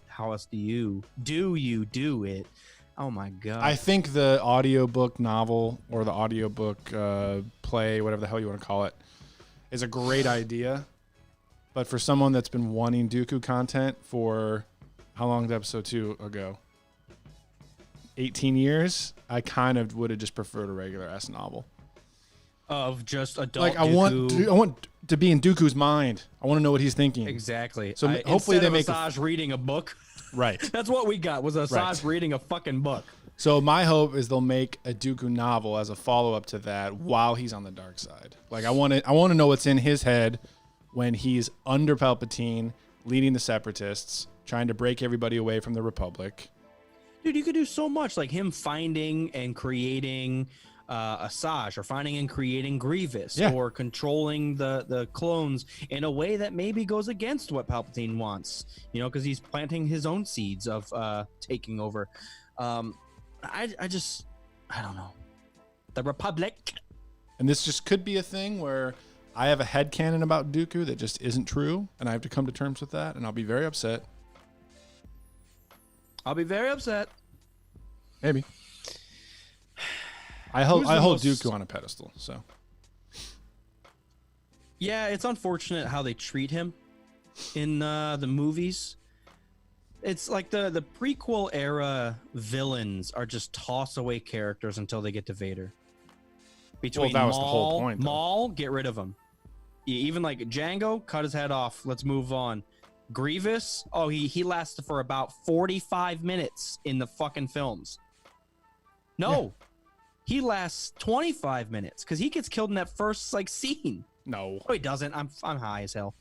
how else do you do it? Oh my god. I think the audiobook novel or the audiobook play, whatever the hell you want to call it, is a great idea. But for someone that's been wanting Dooku content for how long did episode 2 ago? 18 years, I kind of would have just preferred a regular ass novel. Of just adult. Like I Dooku. want to be in Dooku's mind. I want to know what he's thinking. Exactly. So hopefully instead they of make Asajj reading a book. Right. That's what we got. Was Asajj Right. reading a fucking book? So my hope is they'll make a Dooku novel as a follow up to that while he's on the dark side. Like I want to know what's in his head when he's under Palpatine, leading the Separatists, trying to break everybody away from the Republic. Dude, you could do so much, like him finding and creating Asajj, or finding and creating Grievous, Yeah. or controlling the clones in a way that maybe goes against what Palpatine wants. You know, because he's planting his own seeds of taking over. I don't know. The Republic. And this just could be a thing where I have a headcanon about Dooku that just isn't true, and I have to come to terms with that, and I'll be very upset. I'll be very upset. Maybe. I hold Who's the most- Dooku on a pedestal, so. Yeah, it's unfortunate how they treat him in the movies. It's like the prequel era villains are just toss away characters until they get to Vader. Between that was the whole point, though. Maul, get rid of him. Even like Django, cut his head off. Let's move on. Grievous, oh, he lasted for about 45 minutes in the fucking films. No, he lasts 25 minutes because he gets killed in that first like scene. No. No, he doesn't. I'm high as hell.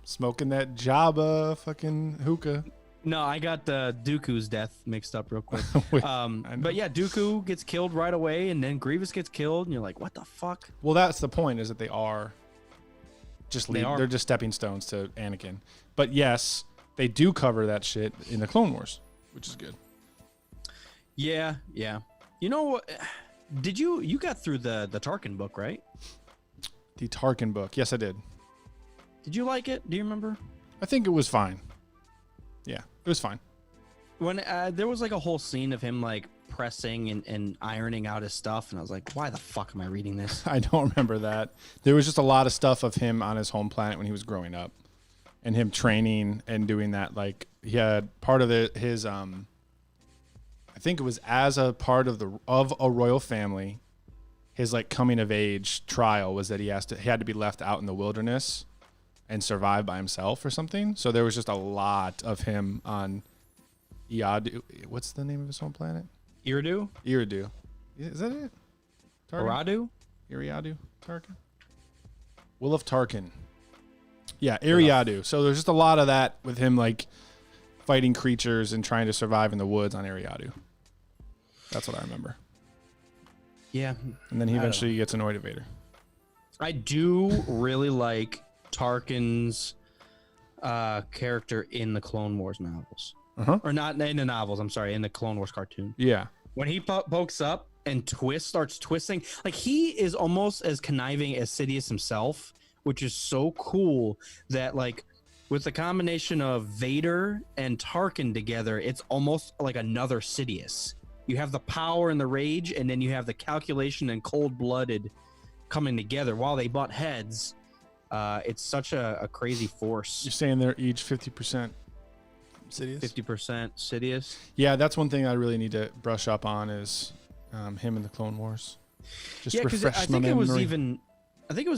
Smoking that Jabba fucking hookah. No, I got Dooku's death mixed up real quick. Wait, I know. But yeah, Dooku gets killed right away, and then Grievous gets killed, and you're like, what the fuck? Well, that's the point, is that they are just They are. they're just stepping stones to Anakin. But yes, they do cover that shit in the Clone Wars, which is good. Yeah. You know what? Did you got through the Tarkin book, right? The Tarkin book. Yes, I did. Did you like it? Do you remember? I think it was fine. Yeah, it was fine. When there was like a whole scene of him like pressing and ironing out his stuff, and I was like, why the fuck am I reading this? I don't remember that. There was just a lot of stuff of him on his home planet when he was growing up, and him training and doing that. Like he had part of his I think it was as a part of a royal family. His like coming of age trial was that he had to be left out in the wilderness and survive by himself or something. So there was just a lot of him on Yadu. What's the name of his home planet? Iridu? Iridu. Is that it? Aradu? Ariadu Tarkin? Will of Tarkin. Yeah, Ariadu. So there's just a lot of that with him, like, fighting creatures and trying to survive in the woods on Ariadu. That's what I remember. Yeah. And then he eventually gets annoyed at Vader. I do really like Tarkin's character in the Clone Wars novels. Or not in the novels, I'm sorry, in the Clone Wars cartoon. Yeah. When he pokes up and starts twisting, like he is almost as conniving as Sidious himself, which is so cool that like with the combination of Vader and Tarkin together, it's almost like another Sidious. You have the power and the rage, and then you have the calculation and cold-blooded coming together while they butt heads. It's such a crazy force. You're saying they're each 50% Sidious? 50% Sidious. Yeah, that's one thing I really need to brush up on is him in the Clone Wars. Just Because refresh I my think it was memory.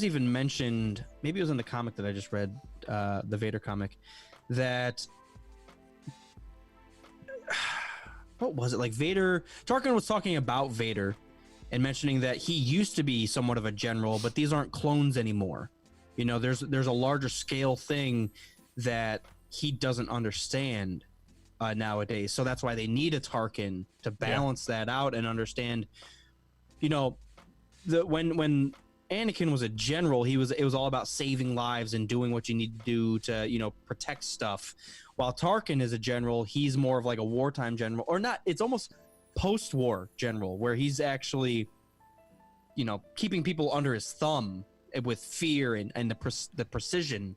even mentioned. Maybe it was in the comic that I just read, the Vader comic, that what was it? Like Tarkin was talking about Vader and mentioning that he used to be somewhat of a general, but these aren't clones anymore. You know, there's a larger scale thing that he doesn't understand nowadays. So that's why they need a Tarkin to balance that out and understand. You know, when Anakin was a general, it was all about saving lives and doing what you need to do to, you know, protect stuff. While Tarkin is a general, he's more of like a wartime general, or not. It's almost post-war general, where he's actually, you know, keeping people under his thumb with fear and the precision.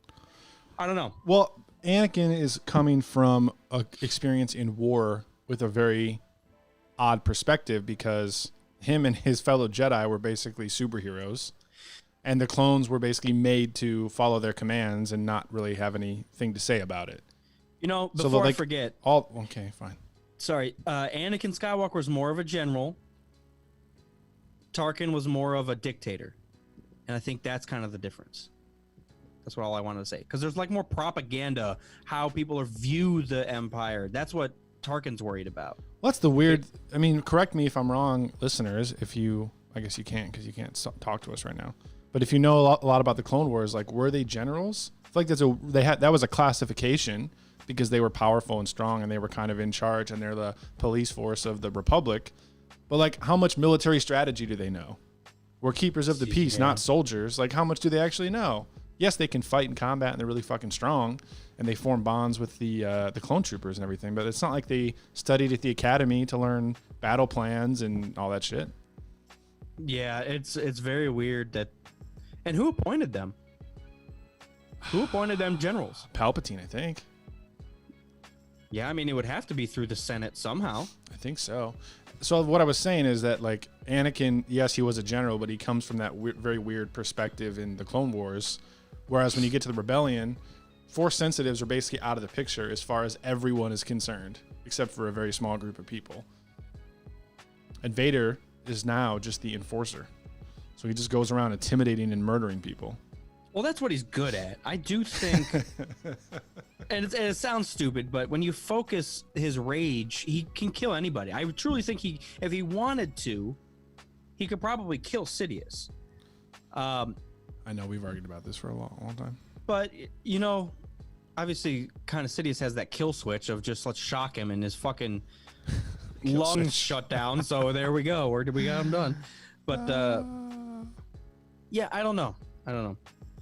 I don't know. Well, Anakin is coming from an experience in war with a very odd perspective because him and his fellow Jedi were basically superheroes, and the clones were basically made to follow their commands and not really have anything to say about it. You know, before I forget. Okay, fine. Sorry, Anakin Skywalker was more of a general. Tarkin was more of a dictator. And I think that's kind of the difference. That's all I wanted to say. Because there's like more propaganda, how people are view the Empire. That's what Tarkin's worried about. Well, that's the weird. I mean, correct me if I'm wrong, listeners. If you, I guess you can't because you can't talk to us right now. But if you know a lot about the Clone Wars, like were they generals? I feel like that was a classification because they were powerful and strong and they were kind of in charge and they're the police force of the Republic. But like, how much military strategy do they know? We're keepers of the peace, not soldiers. Like, how much do they actually know? Yes, they can fight in combat and they're really fucking strong and they form bonds with the clone troopers and everything. But it's not like they studied at the academy to learn battle plans and all that shit. Yeah, it's very weird that. And who appointed them? Who appointed them generals? Palpatine, I think. Yeah, I mean, it would have to be through the Senate somehow. I think so. So what I was saying is that, like, Anakin, yes, he was a general, but he comes from that very weird perspective in the Clone Wars. Whereas when you get to the Rebellion, Force sensitives are basically out of the picture as far as everyone is concerned, except for a very small group of people. And Vader is now just the enforcer. So he just goes around intimidating and murdering people. Well, that's what he's good at. I do think, and it sounds stupid, but when you focus his rage, he can kill anybody. I truly think if he wanted to, he could probably kill Sidious. I know we've argued about this for a long time. But, you know, obviously kind of Sidious has that kill switch of just let's shock him and his fucking lungs shut down. So there we go. Where did we got him done? But, yeah, I don't know.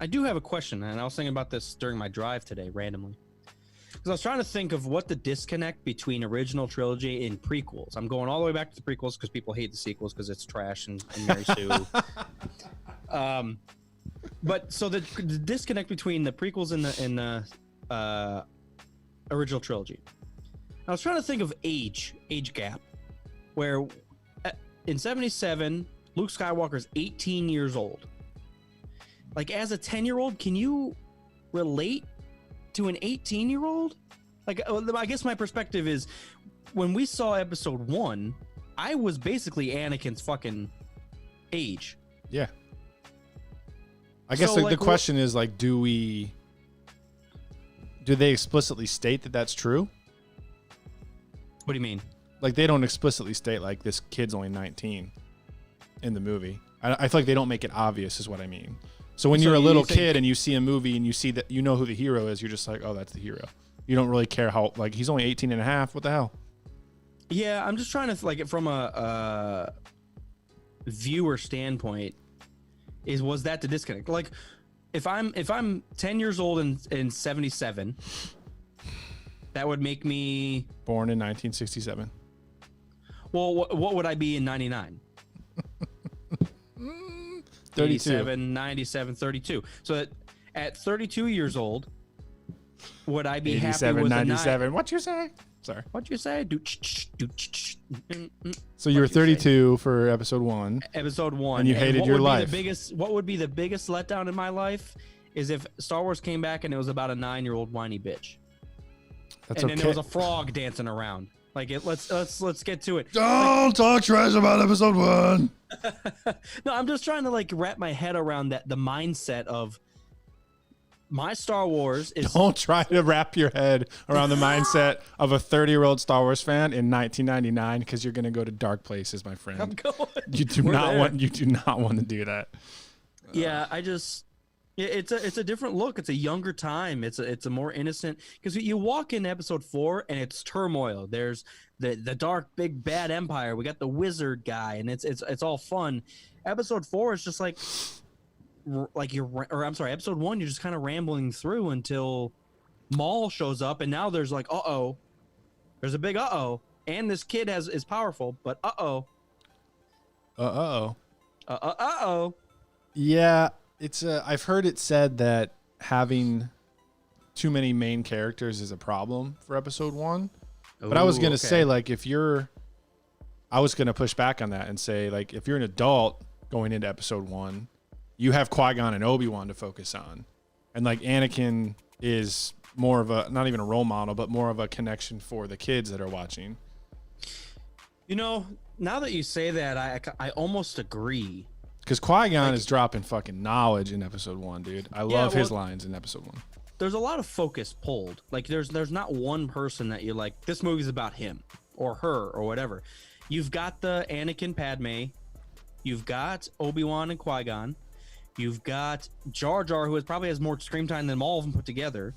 I do have a question, and I was thinking about this during my drive today, randomly. Because I was trying to think of what the disconnect between original trilogy and prequels. I'm going all the way back to the prequels because people hate the sequels because it's trash and Mary Sue. But so the disconnect between the prequels and the original trilogy. I was trying to think of age gap, where in 77, Luke Skywalker's 18 years old. Like, as a 10-year-old, can you relate to an 18-year-old? Like, I guess my perspective is, when we saw episode 1, I was basically Anakin's fucking age. Yeah. I guess the question is, like, do they explicitly state that that's true? What do you mean? Like, they don't explicitly state, like, this kid's only 19. in the movie. I feel like they don't make it obvious, is what I mean. So when So you're a you little think- kid and you see a movie and you see that you know who the hero is, you're just like, oh, that's the hero. You don't really care how, like, he's only 18 and a half. What the hell? Yeah, I'm just trying to like from a viewer standpoint. Was that the disconnect? Like, if I'm 10 years old in 77, that would make me Born in 1967. well. What would I be in 99? 32. 87, 97, 32. So at 32 years old, would I be happy 87, with 97. What you say? Sorry. What you say? So you were What'd you say? 32 for episode 1. Episode 1. And you hated what your would be life. What would be the biggest letdown in my life is if Star Wars came back and it was about a 9-year-old whiny bitch. That's And okay. then there was a frog dancing around. Like let's get to it. Don't talk trash about episode 1. No, I'm just trying to like wrap my head around the mindset of my Star Wars is Don't try to wrap your head around the mindset of a 30-year-old Star Wars fan in 1999 because you're going to go to dark places, my friend. I'm going. You do We're not there. want. You do not want to do that. Yeah, it's a different look. It's a younger time. It's a more innocent because you walk in episode 4 and it's turmoil. There's the dark big bad empire. We got the wizard guy and it's all fun. Episode 4 is just like episode 1 you're just kind of rambling through until Maul shows up and now there's like there's a big and this kid is powerful but Yeah, it's. I've heard it said that having too many main characters is a problem for episode 1. But I was gonna say, like, I was gonna push back on that and say, like, if you're an adult going into episode 1, you have Qui-Gon and Obi-Wan to focus on, and like Anakin is more of a, not even a role model, but more of a connection for the kids that are watching. You know, now that you say that, I almost agree. Because Qui-Gon is dropping fucking knowledge in episode 1, dude. I love his well, lines in episode 1. There's a lot of focus pulled. Like there's not one person that you're like, this movie's about him or her or whatever. You've got the Anakin Padme, you've got Obi-Wan and Qui-Gon, you've got Jar Jar, who probably has more screen time than all of them put together.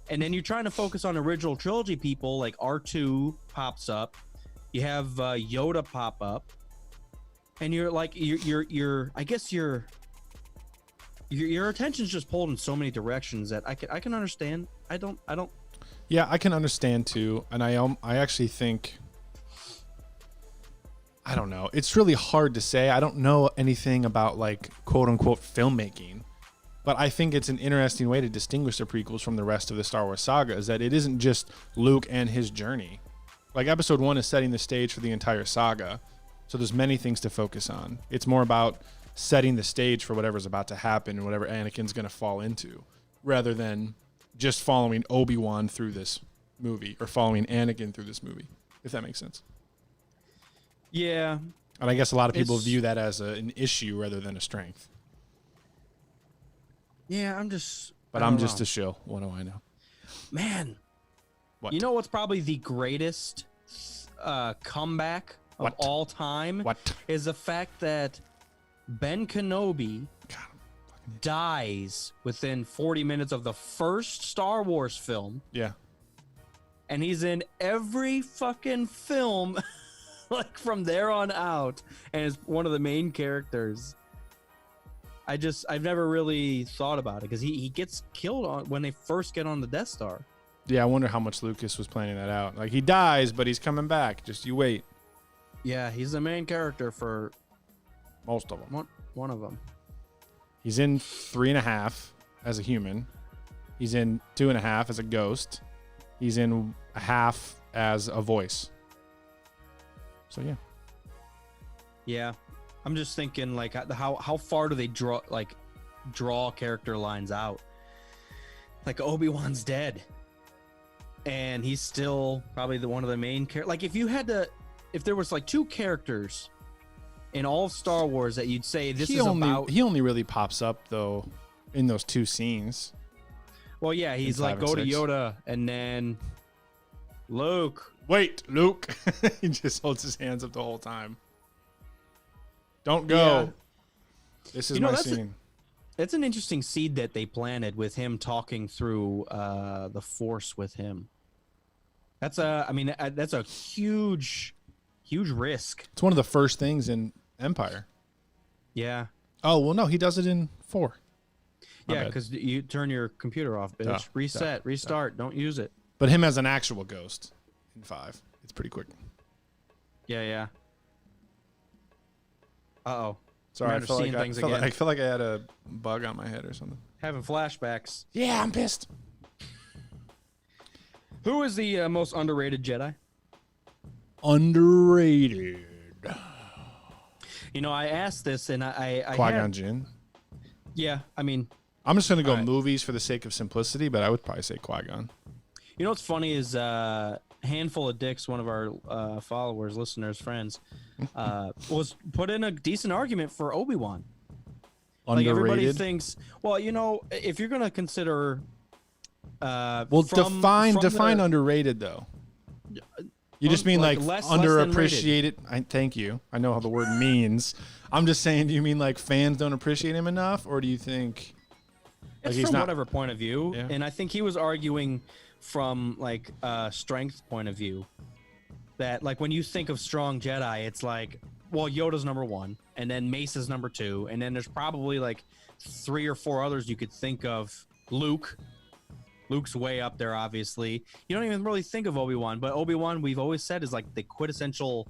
And then you're trying to focus on original trilogy people like R2 pops up. You have Yoda pop up. And you're like you're I guess your attention's just pulled in so many directions that I can understand. I don't. Yeah, I can understand too, and I actually think, I don't know. It's really hard to say. I don't know anything about like quote unquote filmmaking, but I think it's an interesting way to distinguish the prequels from the rest of the Star Wars saga is that it isn't just Luke and his journey. Like episode 1 is setting the stage for the entire saga. So there's many things to focus on. It's more about setting the stage for whatever's about to happen and whatever Anakin's going to fall into, rather than just following Obi-Wan through this movie or following Anakin through this movie, if that makes sense. Yeah. And I guess a lot of people It's- view that as an issue rather than a strength. Yeah, I'm just. But I I'm don't just know. a shill. What do I know? Man. What? You know what's probably the greatest comeback of What? all time? What? Is the fact that Ben Kenobi God, dies within 40 minutes of the first Star Wars film, yeah. and he's in every fucking film like from there on out, and is one of the main characters. I've never really thought about it because he gets killed when they first get on the Death Star. Yeah, I wonder how much Lucas was planning that out. Like, he dies, but he's coming back. Just you wait. Yeah, he's the main character for Most of them. one of them. He's in 3.5 as a human. He's in 2.5 as a ghost. He's in a half as a voice. So yeah. Yeah, I'm just thinking like how far do they draw character lines out? Like Obi-Wan's dead, and he's still probably one of the main characters. Like if there was like 2 characters in all of Star Wars that you'd say this is about. He only really pops up though in those 2 scenes. Well, yeah, he's in like 5 go and to 6. Yoda and then Luke. Wait, Luke. He just holds his hands up the whole time. Don't go. Yeah. This is You know, my that's scene. It's an interesting seed that they planted with him talking through the Force with him. That's that's a huge risk. It's one of the first things in Empire. Yeah. Oh, well, no, he does it in 4. My Yeah, bad. because you turn your computer off, bitch. Duh, Reset, restart. Don't use it. But him as an actual ghost in 5. It's pretty quick. Yeah. Uh-oh. Sorry, I Commander's feel, seeing like things I, feel again. like, I feel like I had a bug on my head or something. Having flashbacks. Yeah, I'm pissed. Who is the most underrated Jedi? Underrated. You know, I asked this, and I Qui-Gon had, Jinn. yeah, I mean, I'm just going to go All right. movies for the sake of simplicity, but I would probably say Qui-Gon. you know what's funny is Handful of Dicks, one of our followers, listeners, friends, was put in a decent argument for Obi-Wan. Like everybody Underrated. thinks, well, you know, if you're gonna consider, Well, from define the- underrated though. You just mean like, less than rated. underappreciated? Thank you. I know how the word means. I'm just saying. Do you mean like fans don't appreciate him enough, or do you think It's he's from not- whatever point of view, Yeah. and I think he was arguing from like a strength point of view. That like when you think of strong Jedi, it's like, well, Yoda's number 1, and then Mace is number 2, and then there's probably like 3 or 4 others you could think of. Luke's way up there, obviously. You don't even really think of Obi-Wan, but Obi-Wan, we've always said, is like the quintessential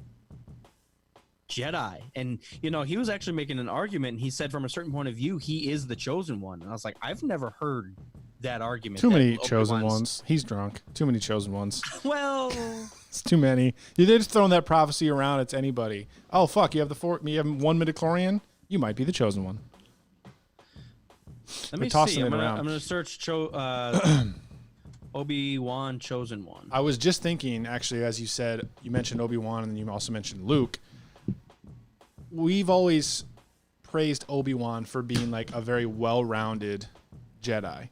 Jedi. And, you know, he was actually making an argument, and he said from a certain point of view, he is the chosen one. And I was like, I've never heard that argument. too that many chosen Obi-Wan's- ones? He's drunk. Too many chosen ones. Well, It's too many. They're just throwing that prophecy around. It's anybody. Oh fuck! You have you have 1 midichlorian. You might be the chosen one. let me tossing see. it I'm around. gonna search Obi-Wan chosen one. I was just thinking, actually, as you said, you mentioned Obi-Wan and you also mentioned Luke. We've always praised Obi-Wan for being like a very well-rounded Jedi.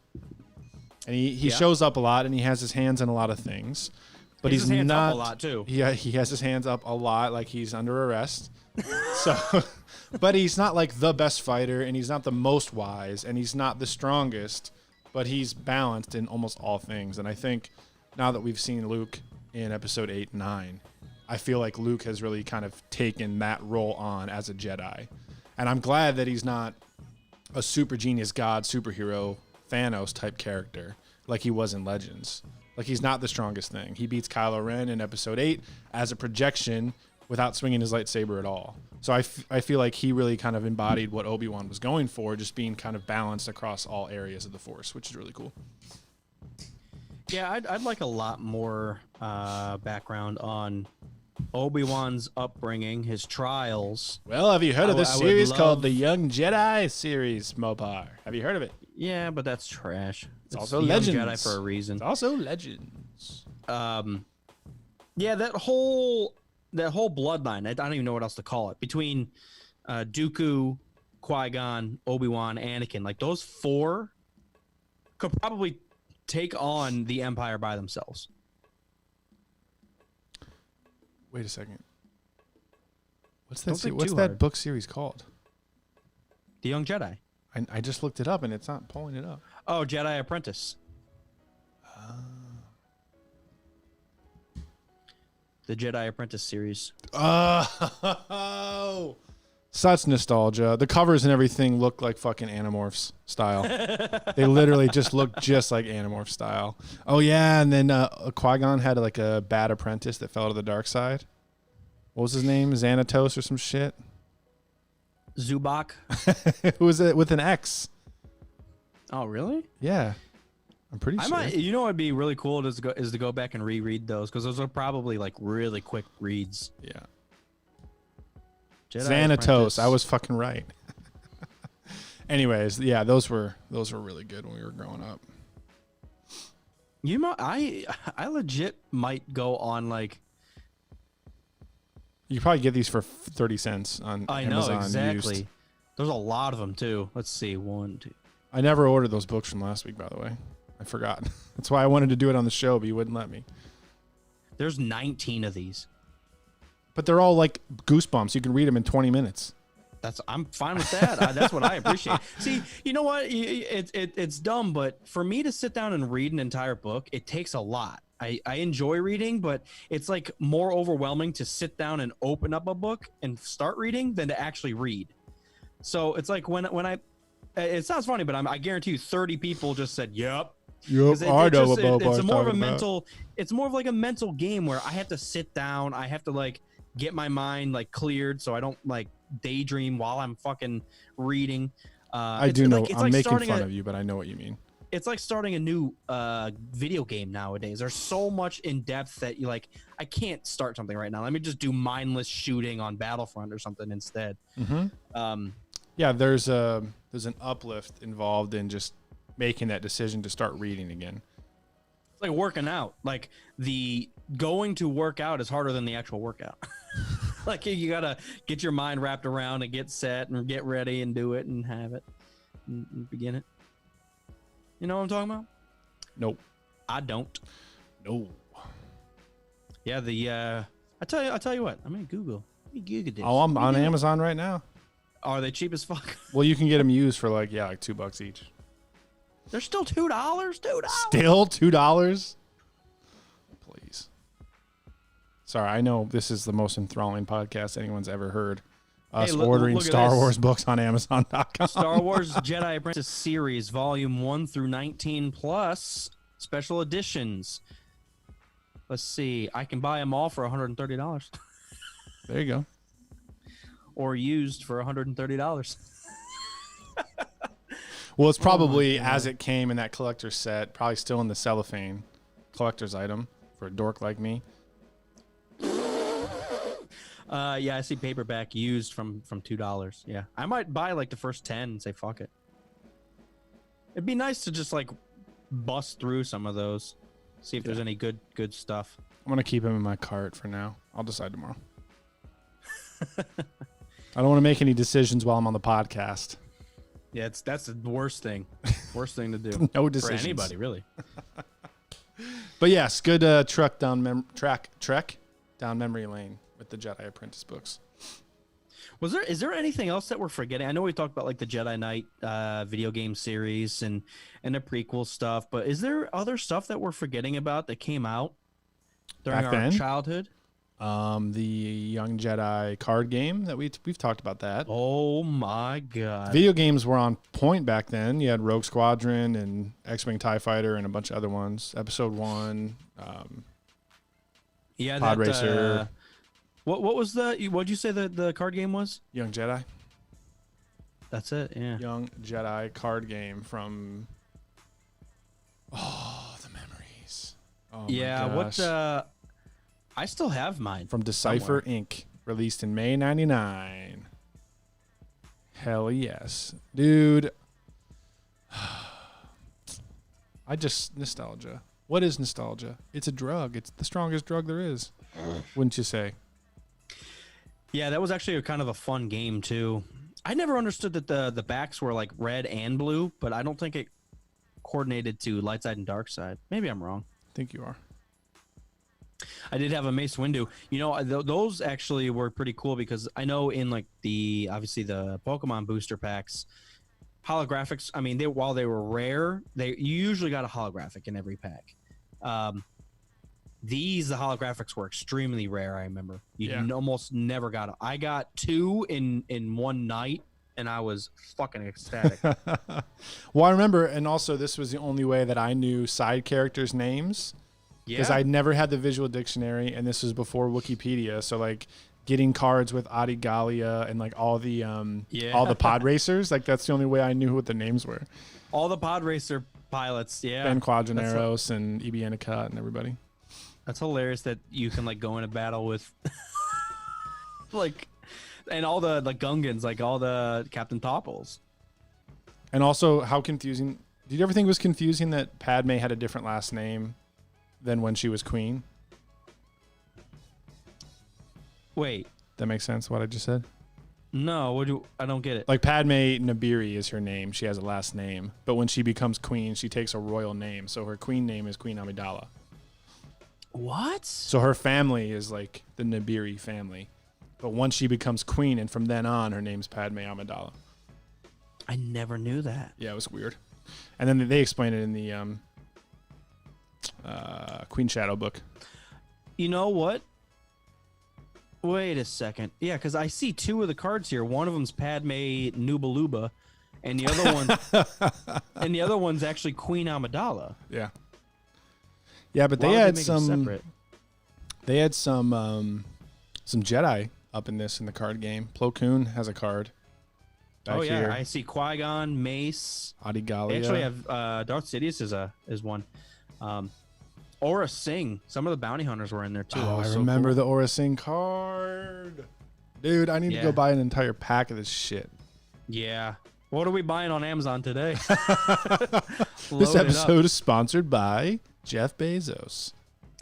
And he Yeah. shows up a lot and he has his hands in a lot of things. But He has he's his hands up not a lot, too. Yeah, he has his hands up a lot, like he's under arrest. So but he's not like the best fighter and he's not the most wise and he's not the strongest, but he's balanced in almost all things. And I think now that we've seen Luke in episode 8 and 9, I feel like Luke has really kind of taken that role on as a Jedi. And I'm glad that he's not a super genius god superhero Thanos type character like he was in Legends. Like he's not the strongest thing. He beats Kylo Ren in episode 8 as a projection without swinging his lightsaber at all. So I feel like he really kind of embodied what Obi-Wan was going for, just being kind of balanced across all areas of the Force, which is really cool. Yeah, I'd like a lot more background on Obi-Wan's upbringing, his trials. Well, have you heard of this I would series called love- the Young Jedi series, Mopar? Have you heard of it? Yeah, but that's trash. It's also the Young Legends. Jedi for a reason. It's also Legends. Yeah, that whole bloodline. I don't even know what else to call it. Between Dooku, Qui-Gon, Obi-Wan, Anakin, like those 4 could probably take on the Empire by themselves. Wait a second. What's Don't that? think What's too that hard. book series called? The Young Jedi. I just looked it up and it's not pulling it up. Oh, Jedi Apprentice. The Jedi Apprentice series. Oh, such nostalgia. The covers and everything look like fucking Animorphs style. They literally just look just like Animorph style. Oh yeah, and then Qui-Gon had like a bad apprentice that fell to the dark side. What was his name? Xanatos or some shit. Zubak. Who was it with an X? Oh, really? Yeah, I'm pretty I sure. might. You know, what'd be really cool is to go back and reread those because those are probably like really quick reads. Yeah. Jedi Xanatos. Apprentice. I was fucking right. Anyways, yeah, those were really good when we were growing up. You know, I legit might go on like. You probably get these for 30 cents on I Amazon know exactly. used. There's a lot of them too. Let's see, 1, 2. I never ordered those books from last week, by the way. I forgot. That's why I wanted to do it on the show, but you wouldn't let me. There's 19 of these. But they're all like Goosebumps. You can read them in 20 minutes. I'm fine with that. That's what I appreciate. See, you know what? It's dumb, but for me to sit down and read an entire book, it takes a lot. I enjoy reading, but it's like more overwhelming to sit down and open up a book and start reading than to actually read. So it's like when it sounds funny, but I guarantee you 30 people just said, yep. Yep, I know what Bob it's was more of a talking about. mental, it's more of like a mental game where I have to sit down. I have to like get my mind like cleared so I don't like daydream while I'm fucking reading. I do know. Like, I'm making fun of you, but I know what you mean. It's like starting a new video game nowadays. There's so much in depth that you like. I can't start something right now. Let me just do mindless shooting on Battlefront or something instead. Yeah, there's an uplift involved in just making that decision to start reading again. It's like working out. Like the going to work out is harder than the actual workout. Like you gotta get your mind wrapped around and get set and get ready and do it and have it and begin it. You know what I'm talking about? Nope. I don't. No. Yeah, I tell you what. I'm gonna Google. Let me Google this. Oh, I'm on Amazon right now. Are they cheap as fuck? Well, you can get them used for like $2 each. They're still $2. $2. Still $2? Please. Sorry, I know this is the most enthralling podcast anyone's ever heard. Us ordering look at Star this. Wars books on Amazon.com. Star Wars Jedi Apprentice Series, Volume 1 through 19 plus special editions. Let's see. I can buy them all for $130. There you go. Or used for $130. Well, it's probably as it came in that collector's set, probably still in the cellophane collector's item for a dork like me. Yeah, I see paperback used from $2. Yeah, I might buy like the first 10 and say fuck it. It'd be nice to just like bust through some of those, see if there's any good stuff. I'm gonna keep him in my cart for now. I'll decide tomorrow. I don't want to make any decisions while I'm on the podcast. Yeah, that's the worst thing. Worst thing to do. No for decisions. anybody, really. But yes, good trek down memory lane with the Jedi Apprentice books. Is there anything else that we're forgetting? I know we talked about like the Jedi Knight video game series and the prequel stuff, but is there other stuff that we're forgetting about that came out during Back our then? childhood? The Young Jedi card game that we've talked about that. Oh my god! Video games were on point back then. You had Rogue Squadron and X-Wing TIE Fighter and a bunch of other ones. Episode 1. Yeah, Pod that, Racer. What was what'd you say the card game was? Young Jedi. That's it. Yeah. Young Jedi card game from. Oh, the memories. Oh Yeah. my gosh. What? I still have mine From Decipher somewhere. Inc. Released in May '99. Hell yes, dude. Nostalgia. What is nostalgia? It's a drug. It's the strongest drug there is. Wouldn't you say? Yeah, that was actually a kind of a fun game too. I never understood that the backs were like red and blue, but I don't think it coordinated to light side and dark side. Maybe I'm wrong. I think you are. I did have a Mace Windu. You know, those actually were pretty cool because I know in like obviously the Pokemon booster packs, holographics. I mean, while they were rare, you usually got a holographic in every pack. The holographics were extremely rare. I remember you almost never got them. I got 2 in one night, and I was fucking ecstatic. Well, I remember, and also this was the only way that I knew side characters' names. Because I'd never had the visual dictionary, and this was before Wikipedia. So like getting cards with Adi Gallia and like all the pod racers, like that's the only way I knew what the names were. All the pod racer pilots, yeah. Ben Quadraneros and E.B. Endicott and everybody. That's hilarious that you can like go in a battle with like, and all the Gungans, like all the Captain Topples. And also how confusing. Did you ever think it was confusing that Padme had a different last name than when she was queen? Wait. That makes sense, what I just said? No, I don't get it. Like Padme Nabiri is her name. She has a last name. But when she becomes queen, she takes a royal name. So her queen name is Queen Amidala. What? So her family is like the Nabiri family. But once she becomes queen, and from then on, her name's Padme Amidala. I never knew that. Yeah, it was weird. And then they explain it in the Queen Shadow book. You know what? Wait a second. Yeah, because I see two of the cards here. One of them's Padme Nubaluba, and the other one's actually Queen Amidala. Yeah. Yeah, but Why they would had make them some. separate? They had some Jedi up in the card game. Plo Koon has a card. Back Yeah, here. I see Qui-Gon, Mace. Adigalia. They actually have Darth Sidious is one. Aura Singh. Some of the bounty hunters were in there too. Oh, I So remember cool. the Aura Singh card. Dude, I need to go Yeah. buy an entire pack of this shit. Yeah. What are we buying on Amazon today? This Load it up. episode is sponsored by Jeff Bezos.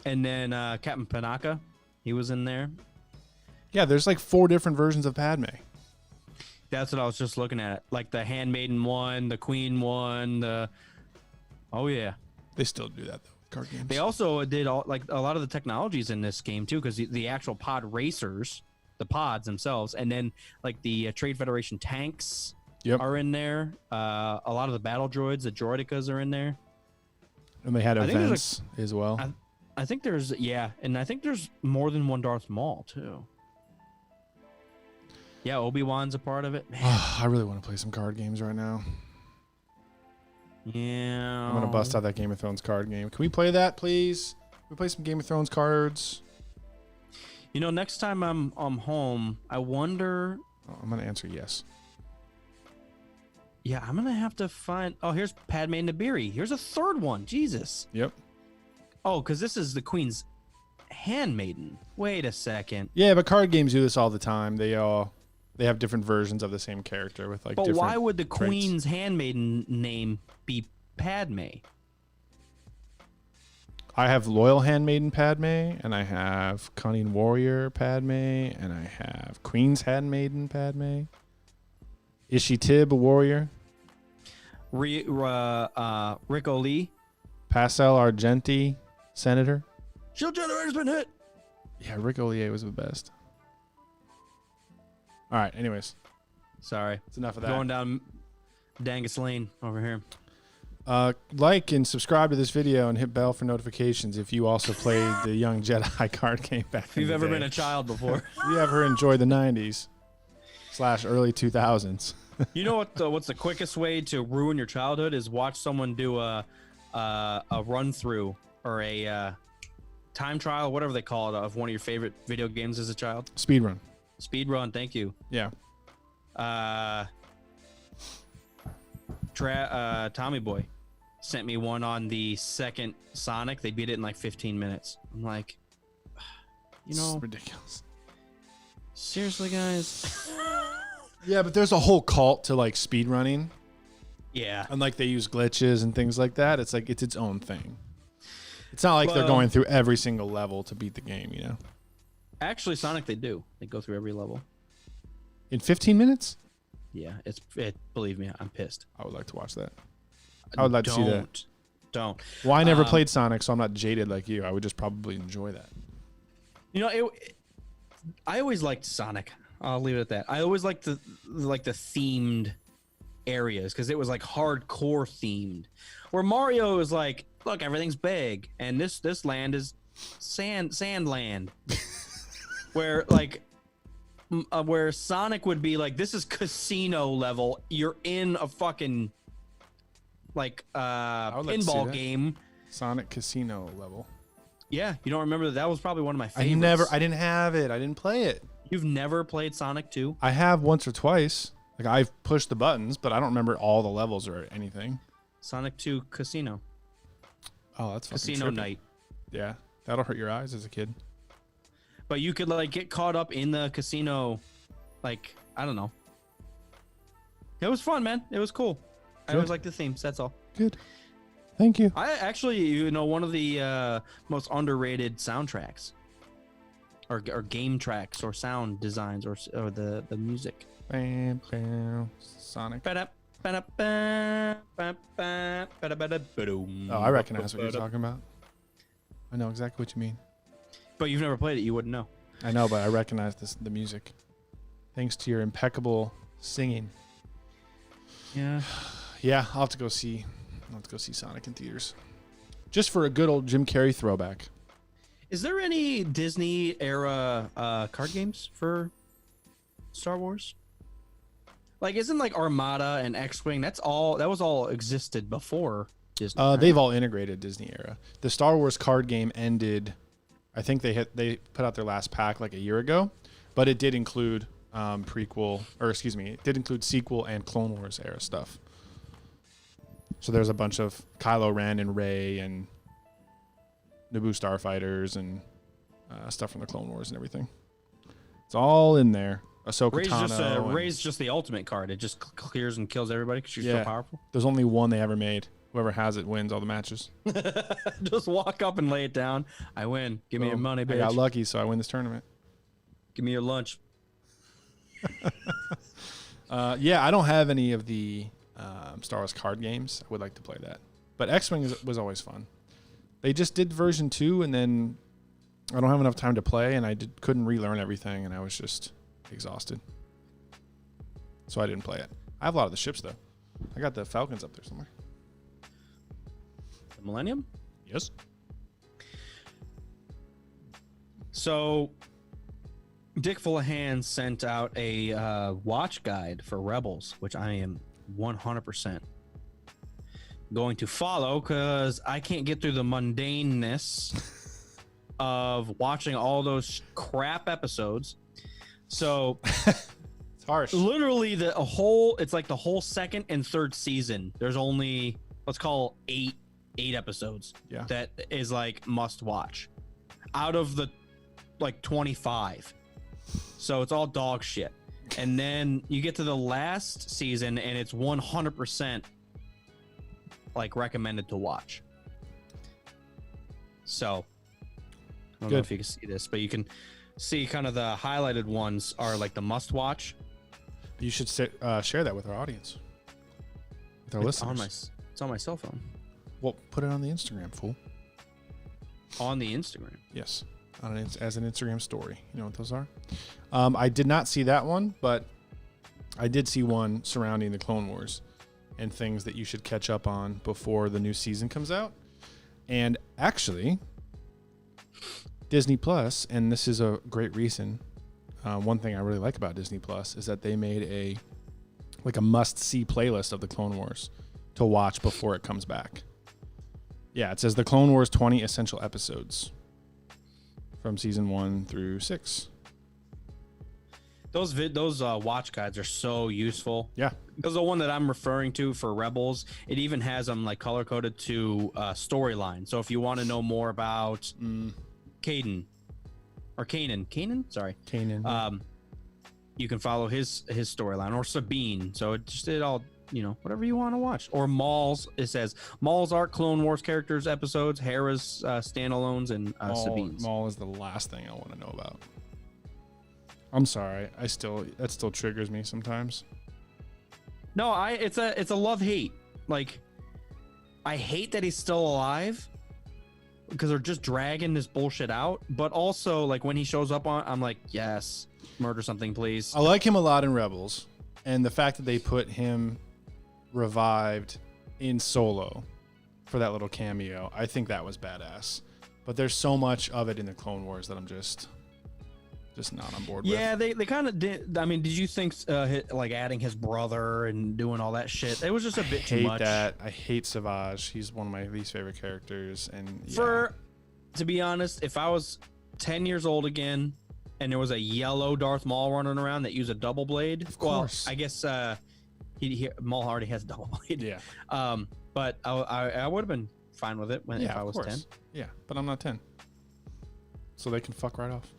And then Captain Panaka, he was in there. Yeah, there's like 4 different versions of Padme. That's what I was just looking at. Like the Handmaiden one, the Queen one, oh yeah. They still do that though. Card games. They also did a lot of the technologies in this game too, because the actual pod racers, the pods themselves, and then like the Trade Federation tanks are in there. A lot of the battle droids, the droidicas are in there. And they had I think there's, events as well. I think there's and I think there's more than one Darth Maul too. Yeah, Obi-Wan's a part of it. Man. I really want to play some card games right now. Yeah. I'm gonna bust out that Game of Thrones card game. Can we play that, please? Can we play some Game of Thrones cards? You know, next time I'm home, I wonder. Oh, I'm gonna answer yes. Yeah, I'm gonna have to find. Oh, here's Padme Nabiri. Here's a third one. Jesus. Yep. Oh, because this is the Queen's handmaiden. Wait a second. Yeah, but card games do this all the time. They have different versions of the same character with like. But different why would the traits. Queen's handmaiden name be Padme? I have Loyal Handmaiden Padme, and I have Cunning Warrior Padme, and I have Queen's Handmaiden Padme. Is she Tib a warrior? Rick O'Lee. Pascal Argenti, Senator. Shield generator's been hit. Yeah, Rick Ollier was the best. All right, anyways. Sorry. It's enough of that. Going down Dangus Lane over here. Like and subscribe to this video and hit bell for notifications if you also played the Young Jedi card game back If you've in the ever day. been a child before. If you ever enjoyed the 90s / early 2000s. You know what's the quickest way to ruin your childhood is watch someone do a run through or a time trial, whatever they call it, of one of your favorite video games as a child. Speedrun. Speed run, thank you. Yeah. Tommy Boy sent me one on the second Sonic. They beat it in like 15 minutes. I'm like, you know, It's ridiculous. seriously, guys. Yeah, but there's a whole cult to like speedrunning. Yeah. And like they use glitches and things like that. It's like it's its own thing. It's not like they're Well- going through every single level to beat the game, you know. Actually, Sonic, they do. They go through every level. In 15 minutes? Yeah, believe me, I'm pissed. I would like to watch that. I would like to see that. Don't. Well, I never played Sonic, so I'm not jaded like you. I would just probably enjoy that. You know, I always liked Sonic. I'll leave it at that. I always liked the themed areas because it was like hardcore themed. Where Mario is like, look, everything's big, and this land is sand land. Where like where Sonic would be like, this is casino level. You're in a fucking like would like to see pinball that. game. Sonic Casino level. Yeah, you don't remember that? That was probably one of my favorites. I didn't have it. I didn't play it. You've never played Sonic 2? I have once or twice. Like I've pushed the buttons, but I don't remember all the levels or anything. Sonic 2 Casino. Oh, that's fucking Casino trippy. night. Yeah, that'll hurt your eyes as a kid. But you could like get caught up in the casino, like, I don't know. It was fun, man. It was cool. I Good. always like the themes. That's all. Good. Thank you. I actually, you know, one of the most underrated soundtracks, or game tracks, or sound designs, or the music. Bam, bam. Sonic. Oh, I recognize what you're talking about. I know exactly what you mean. But you've never played it, you wouldn't know. I know, but I recognize the music. Thanks to your impeccable singing. Yeah. Yeah, I'll have to go see Sonic in theaters. Just for a good old Jim Carrey throwback. Is there any Disney era card games for Star Wars? Like, isn't like Armada and X-Wing? That was all existed before Disney. Right? They've all integrated Disney era. The Star Wars card game ended. I think they put out their last pack like a year ago, but it did include it did include sequel and Clone Wars era stuff. So there's a bunch of Kylo Ren and Rey and Naboo starfighters and stuff from the Clone Wars and everything. It's all in there. Ahsoka Tano. Rey's just the ultimate card. It just clears and kills everybody because she's so powerful. There's only one they ever made. Whoever has it wins all the matches. Just walk up and lay it down. I win. Give me your money, bitch. I got lucky, so I win this tournament. Give me your lunch. I don't have any of the Star Wars card games. I would like to play that. But X-Wing was always fun. They just did version 2, and then I don't have enough time to play, and I couldn't relearn everything, and I was just exhausted. So I didn't play it. I have a lot of the ships, though. I got the Falcons up there somewhere. The Millennium? Yes. So, Dick Full of Hands sent out a watch guide for Rebels, which I am 100% going to follow because I can't get through the mundaneness of watching all those crap episodes. So it's harsh. Literally it's like the whole second and third season. There's only, let's call 8 episodes. Yeah. That is like must watch out of the like 25. So it's all dog shit. And then you get to the last season and it's 100% like recommended to watch. So I don't know if you can see this, but you can see kind of the highlighted ones are like the must watch. You should share that with our audience, with our listeners. It's on my cell phone. Well, put it on the Instagram, fool. On the Instagram? Yes, as an Instagram story. You know what those are? I did not see that one, but I did see one surrounding the Clone Wars and things that you should catch up on before the new season comes out. And actually, Disney Plus, and this is a great reason. One thing I really like about Disney Plus is that they made a must-see playlist of the Clone Wars to watch before it comes back. Yeah, it says the Clone Wars 20 essential episodes from season 1 through 6. Those watch guides are so useful. Yeah. Because the one that I'm referring to for Rebels, it even has them like color coded to storyline. So if you want to know more about Kanan, you can follow his storyline, or Sabine. So it all, whatever you want to watch. Or Maul's. It says Maul's arc, Clone Wars characters episodes, Hera's standalones, and Sabine's. Maul is the last thing I want to know about. I'm sorry. that still triggers me sometimes. No, it's a love-hate. Like, I hate that he's still alive because they're just dragging this bullshit out. But also, like, when he shows up I'm like, yes, murder something, please. I like him a lot in Rebels, and the fact that they put him revived in Solo for that little cameo, I think that was badass. But there's so much of it in the Clone Wars that I'm just not on board with. Yeah, they kind of did. I mean, did you think like adding his brother and doing all that shit? It was just a bit too much. I hate Savage. He's one of my least favorite characters. And to be honest, if I was 10 years old again and there was a yellow Darth Maul running around that used a double blade, of course. Well, I guess Maul already has a double blade. Yeah. But I would have been fine with it if I was 10. Yeah, but I'm not 10. So they can fuck right off.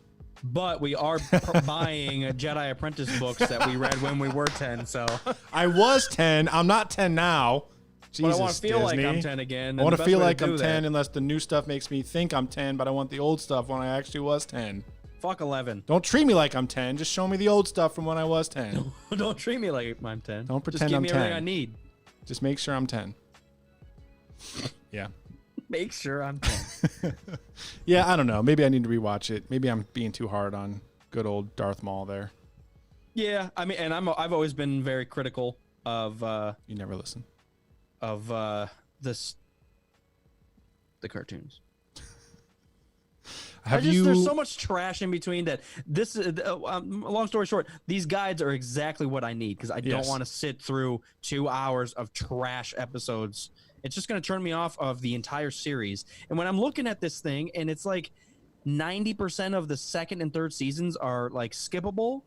But we are buying Jedi Apprentice books that we read when we were 10. So I was 10. I'm not 10 now. Jesus, but I want to feel Disney. like I'm 10 again. I want to feel like I'm 10 unless the new stuff makes me think I'm 10, but I want the old stuff when I actually was 10. Fuck 11. Don't treat me like I'm 10. Just show me the old stuff from when I was 10. Don't treat me like I'm 10. Don't pretend I'm 10. Just give me everything I need. Just make sure I'm 10. Yeah. Make sure I'm 10. Yeah, I don't know. Maybe I need to rewatch it. Maybe I'm being too hard on good old Darth Maul there. Yeah, I mean, and I've always been very critical of You never listen. of the cartoons. There's so much trash in between that this long story short, these guides are exactly what I need because I don't want to sit through 2 hours of trash episodes. It's just going to turn me off of the entire series. And when I'm looking at this thing and it's like 90% of the second and third seasons are like skippable,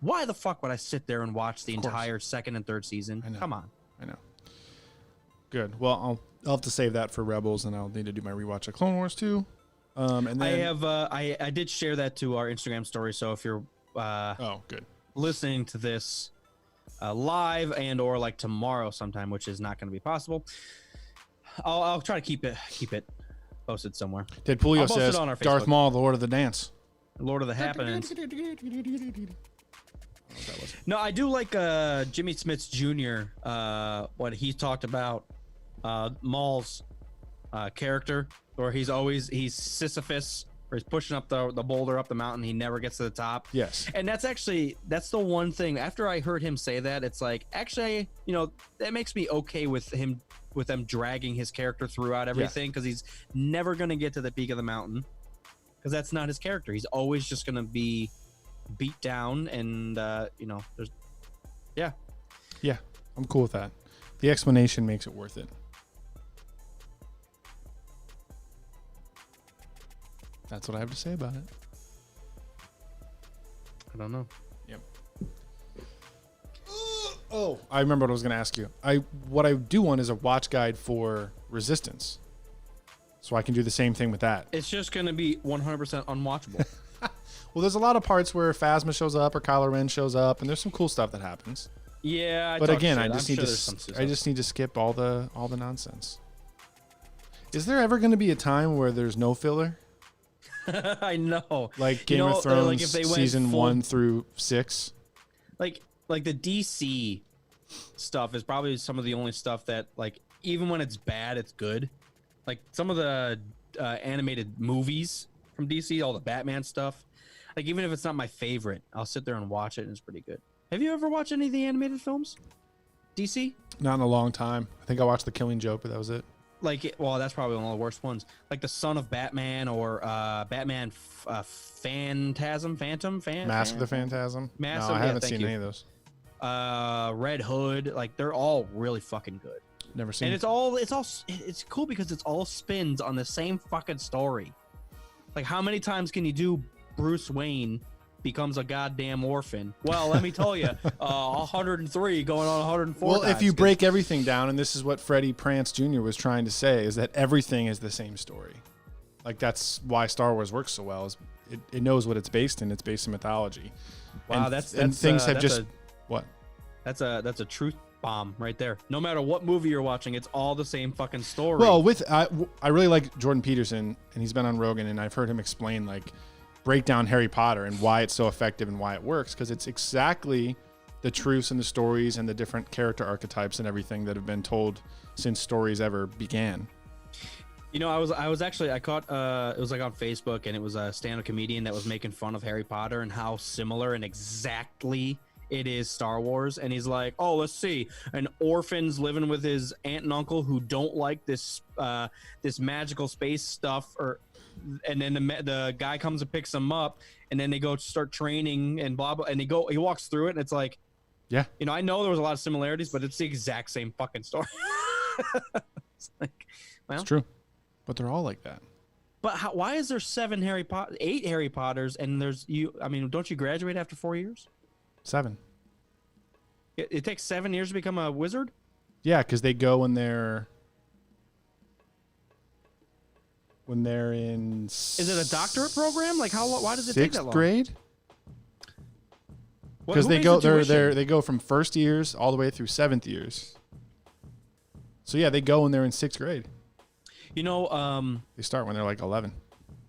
why the fuck would I sit there and watch the entire second and third season? Come on. I know. Good. Well, I'll have to save that for Rebels, and I'll need to do my rewatch of Clone Wars too. And then I did share that to our Instagram story. So if you're good, listening to this live and or like tomorrow sometime, which is not going to be possible, I'll try to keep it posted somewhere. Ted Pulio says Darth Maul, the Lord of the Dance, Lord of the Happenings. No, I do like Jimmy Smits Jr. What he talked about Maul's character, where he's Sisyphus, or he's pushing up the boulder up the mountain. He never gets to the top. Yes. And that's the one thing. After I heard him say that, it's like, actually, that makes me okay with them dragging his character throughout everything, because he's never going to get to the peak of the mountain, because that's not his character. He's always just going to be beat down, and there's I'm cool with that. The explanation makes it worth it. That's what I have to say about it. I don't know. Yep. I remember what I was going to ask you. What I do want is a watch guide for Resistance, so I can do the same thing with that. It's just going to be 100% unwatchable. Well, there's a lot of parts where Phasma shows up or Kylo Ren shows up, and there's some cool stuff that happens. Yeah, but again, I just need to skip all the nonsense. Is there ever going to be a time where there's no filler? I know. Like Game of Thrones, like if they went season 1 through 6. Like the DC stuff is probably some of the only stuff that, like, even when it's bad, it's good. Like some of the animated movies from DC, all the Batman stuff. Like, even if it's not my favorite, I'll sit there and watch it, and it's pretty good. Have you ever watched any of the animated films? DC? Not in a long time. I think I watched The Killing Joke, but that was it. That's probably one of the worst ones. Like the Son of Batman, or Batman Phantom? Mask of the Phantasm? No, I haven't seen any of those. Red Hood. Like, they're all really fucking good. Never seen. And it's cool because it's all spins on the same fucking story. Like, how many times can you do Bruce Wayne becomes a goddamn orphan? Well, let me tell you, 103 going on 104. Well, if you break everything down, and this is what Freddie Prinze Jr. was trying to say, is that everything is the same story. Like, that's why Star Wars works so well. Is it knows what it's based in. It's based in mythology. Wow, and, that's things have that's just what? That's a truth bomb right there. No matter what movie you're watching, it's all the same fucking story. Well, I really like Jordan Peterson, and he's been on Rogan, and I've heard him explain, like, break down Harry Potter and why it's so effective and why it works, because it's exactly the truths and the stories and the different character archetypes and everything that have been told since stories ever began. I was actually, I caught it was like on Facebook, and it was a stand-up comedian that was making fun of Harry Potter and how similar and exactly it is Star Wars. And he's like, oh, let's see, an orphan's living with his aunt and uncle who don't like this magical space stuff, and then the guy comes and picks them up, and then they go start training and blah blah, and he walks through it, and it's like, yeah, I know there was a lot of similarities, but it's the exact same fucking story. It's like, well, it's true, but they're all like that. But why is there 8 Harry Potters, and there's don't you graduate after 4 years? 7. It takes 7 years to become a wizard? Yeah, because they go when they're in. Is it a doctorate program? Like, why does it take that long? 6th grade? Because they go from first years all the way through 7th years. So yeah, they go when they're in 6th grade. They start when they're like 11.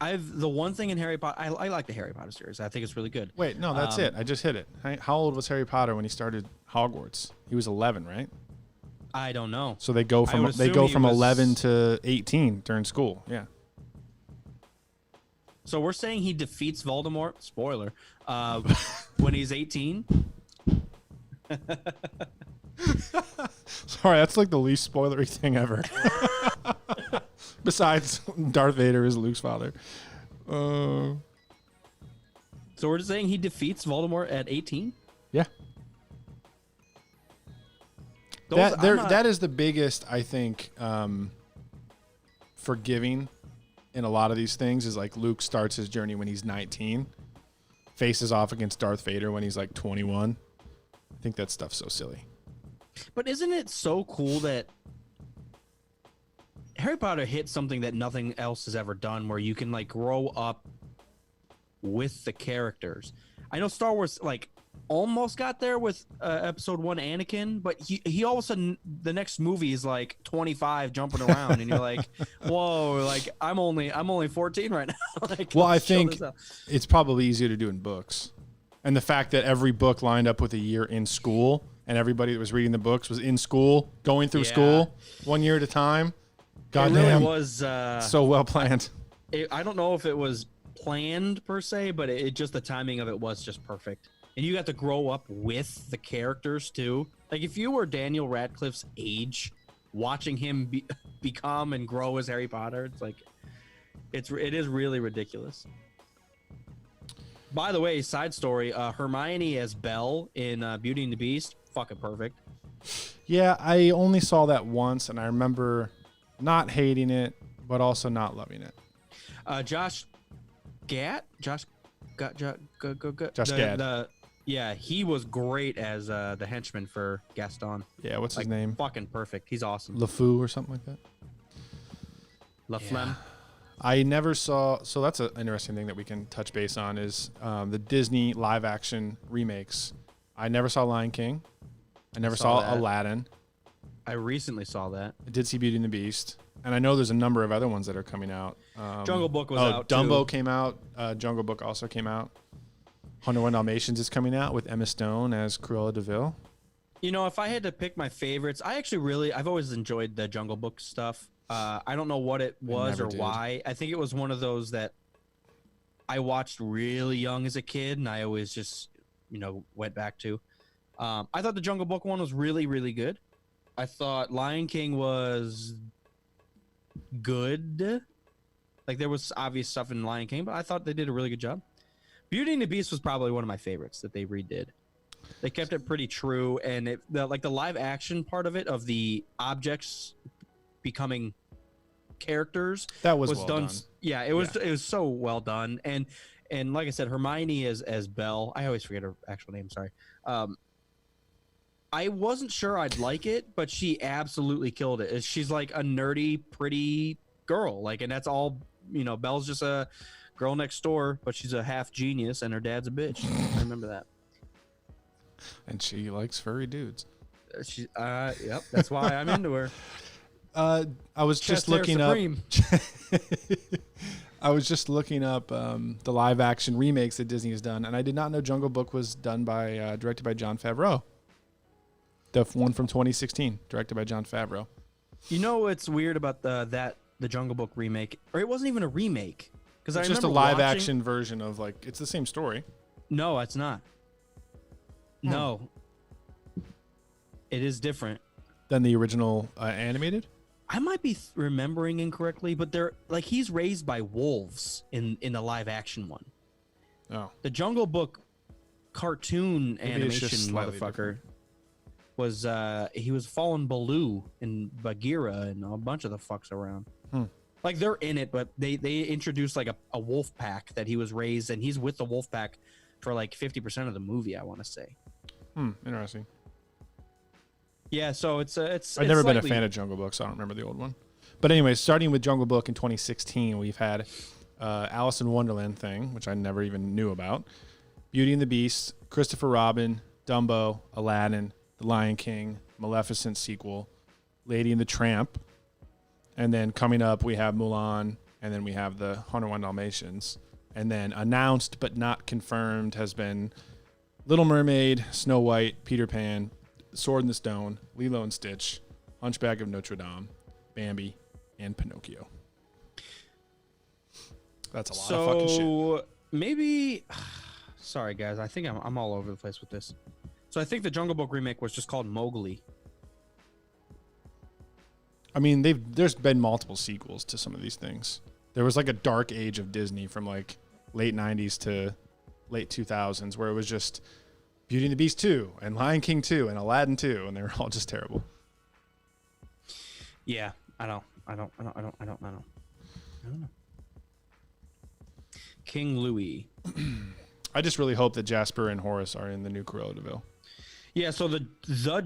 The one thing in Harry Potter, I like the Harry Potter series. I think it's really good. Wait, no, that's it. I just hit it. How old was Harry Potter when he started Hogwarts? He was 11, right? I don't know. So they go I from would assume he 11 to 18 during school. Yeah. So we're saying he defeats Voldemort. Spoiler. When he's 18. Sorry, that's like the least spoilery thing ever. Besides, Darth Vader is Luke's father. So we're just saying he defeats Voldemort at 18. Yeah. That is the biggest, I think, forgiving in a lot of these things is like Luke starts his journey when he's 19, faces off against Darth Vader when he's like 21. I think that stuff's so silly. But isn't it so cool that Harry Potter hit something that nothing else has ever done, where you can like grow up with the characters? I know Star Wars like almost got there with episode 1 Anakin, but he all of a sudden the next movie is like 25 jumping around and you're like, whoa, like I'm only 14 right now. Like, well, I think it's probably easier to do in books. And the fact that every book lined up with a year in school and everybody that was reading the books was in school, going through school 1 year at a time. Goddamn. It really was so well planned. I don't know if it was planned per se, but it just the timing of it was just perfect. And you got to grow up with the characters too. Like if you were Daniel Radcliffe's age, watching him become and grow as Harry Potter, it's like it is really ridiculous. By the way, side story: Hermione as Belle in Beauty and the Beast, fucking perfect. Yeah, I only saw that once, and I remember not hating it, but also not loving it. Josh Gad. Yeah, he was great as the henchman for Gaston. Yeah, what's his name? Fucking perfect. He's awesome. LeFou or something like that. LaFlemme. I never saw. So that's an interesting thing that we can touch base on is the Disney live action remakes. I never saw Lion King. I never saw Aladdin. I recently saw that. I did see Beauty and the Beast. And I know there's a number of other ones that are coming out. Jungle Book was out Dumbo too. came out. Jungle Book also came out. 101 Dalmatians is coming out with Emma Stone as Cruella de Vil. You know, if I had to pick my favorites, I've always enjoyed the Jungle Book stuff. I don't know what it was or why. I think it was one of those that I watched really young as a kid, and I always just, went back to. I thought the Jungle Book one was really, really good. I thought Lion King was good. Like there was obvious stuff in Lion King, but I thought they did a really good job. Beauty and the Beast was probably one of my favorites that they redid. They kept it pretty true, and the live action part of it, of the objects becoming characters, that was well done. Yeah, it was so well done, and like I said, Hermione as Belle. I always forget her actual name. Sorry. I wasn't sure I'd like it, but she absolutely killed it. She's like a nerdy, pretty girl, and that's all. Belle's just a girl next door, but she's a half genius, and her dad's a bitch. I remember that. And she likes furry dudes. Yep, that's why I'm into her. I was just looking up. I was just looking up the live action remakes that Disney has done, and I did not know Jungle Book was done by directed by Jon Favreau. The one from 2016, directed by Jon Favreau. You know what's weird about the Jungle Book remake, or it wasn't even a remake, because it's just a live action version of it's the same story. No, it's not. No, it is different than the original animated. I might be remembering incorrectly, but they're he's raised by wolves in the live action one. Oh, the Jungle Book cartoon maybe animation motherfucker was he was Fallen Baloo and Bagheera and a bunch of the fucks around. They're in it, but they introduced a wolf pack that he was raised, and he's with the wolf pack for 50% of the movie, I want to say. Interesting. Yeah, so it's I've never been a fan of Jungle Book, so I don't remember the old one. But anyway, starting with Jungle Book in 2016, we've had Alice in Wonderland thing, which I never even knew about. Beauty and the Beast, Christopher Robin, Dumbo, Aladdin, The Lion King, Maleficent sequel, Lady and the Tramp, and then coming up we have Mulan, and then we have the 101 Dalmatians. And then announced but not confirmed has been Little Mermaid, Snow White, Peter Pan, Sword in the Stone, Lilo and Stitch, Hunchback of Notre Dame, Bambi, and Pinocchio. That's a lot of fucking shit. So maybe, sorry guys, I think I'm all over the place with this. So I think the Jungle Book remake was just called Mowgli. I mean, there's been multiple sequels to some of these things. There was like a dark age of Disney from like late 90s to late 2000s where it was just Beauty and the Beast 2 and Lion King 2 and Aladdin 2, and they were all just terrible. Yeah, I don't know. King Louis. I just really hope that Jasper and Horace are in the new Cruella de Vil. Yeah, so the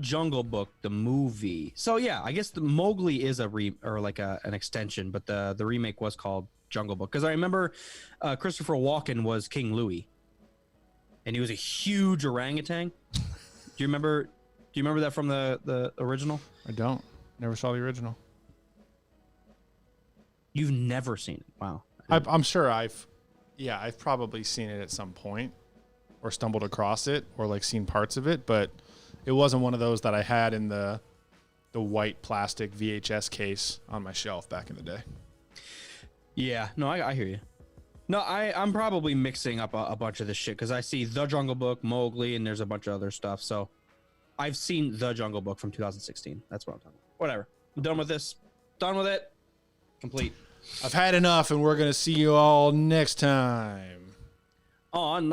Jungle Book, the movie. So yeah, I guess the Mowgli is an extension, but the remake was called Jungle Book because I remember Christopher Walken was King Louis, and he was a huge orangutan. Do you remember that from the original? I don't. Never saw the original. You've never seen it? Wow. I'm sure I've probably seen it at some point or stumbled across it or like seen parts of it, but it wasn't one of those that I had in the white plastic VHS case on my shelf back in the day. Yeah, no, I hear you. No, I'm probably mixing up a bunch of this shit because I see The Jungle Book, Mowgli, and there's a bunch of other stuff. So I've seen The Jungle Book from 2016. That's what I'm talking about. Whatever. I'm done with this. Done with it. Complete. I've had enough, and we're going to see you all next time On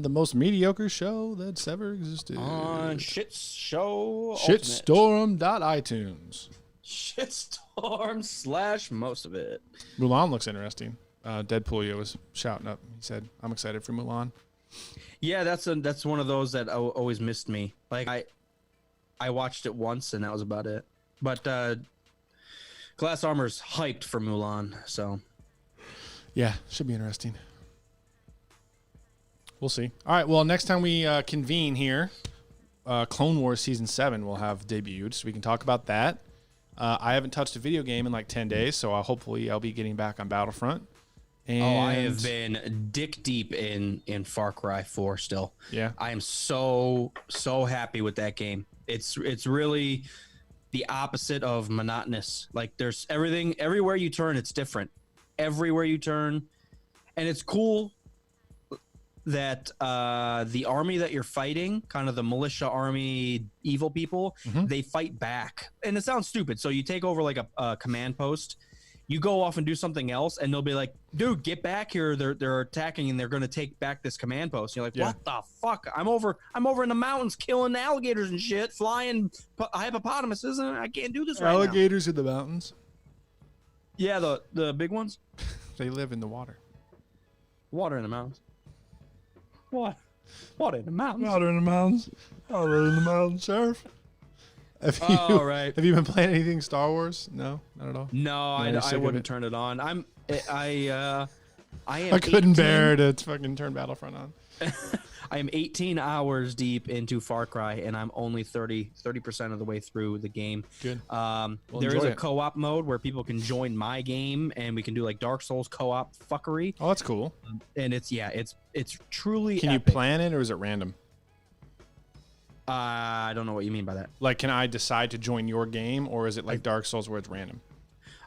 the most mediocre show that's ever existed. on Shitstorm. Shitstorm.itunes. Shitstorm / most of it. Mulan looks interesting. Deadpool was shouting up. He said, "I'm excited for Mulan." Yeah, that's one of those that always missed me. Like I watched it once and that was about it. But Glass Armor's hyped for Mulan, so Yeah, should be interesting. We'll see. All right, well, next time we convene here, Clone Wars Season 7 will have debuted, so we can talk about that. I haven't touched a video game in like 10 days, so hopefully I'll be getting back on Battlefront. And I have been dick deep in Far Cry 4 still. Yeah. I am so happy with that game. It's really the opposite of monotonous. Like there's everything, everywhere you turn, it's different. Everywhere you turn. And it's cool that the army that you're fighting, kind of the militia army evil people, they fight back. And it sounds stupid. So you take over like a command post, you go off and do something else, and they'll be like, dude, get back here. They're attacking and they're gonna take back this command post. And you're like, what the fuck? I'm over in the mountains killing alligators and shit, flying hippopotamuses, and I can't do this right now. Alligators in the mountains. Yeah, the big ones. They live in the water. Water in the mountains. What? Water in the mountains. Water in the mountains. Water in the mountains, Sheriff. Have right. you been playing anything Star Wars? No, not at all. No, I wouldn't turn it on. I couldn't bear to fucking turn Battlefront on. I am 18 hours deep into Far Cry, and I'm only 30% of the way through the game. Good. There is a co-op mode where people can join my game, and we can do like Dark Souls co-op fuckery. Oh, that's cool. And it's truly. Can epic. you plan it, or is it random? I don't know what you mean by that. Like, can I decide to join your game, or is it like Dark Souls where it's random?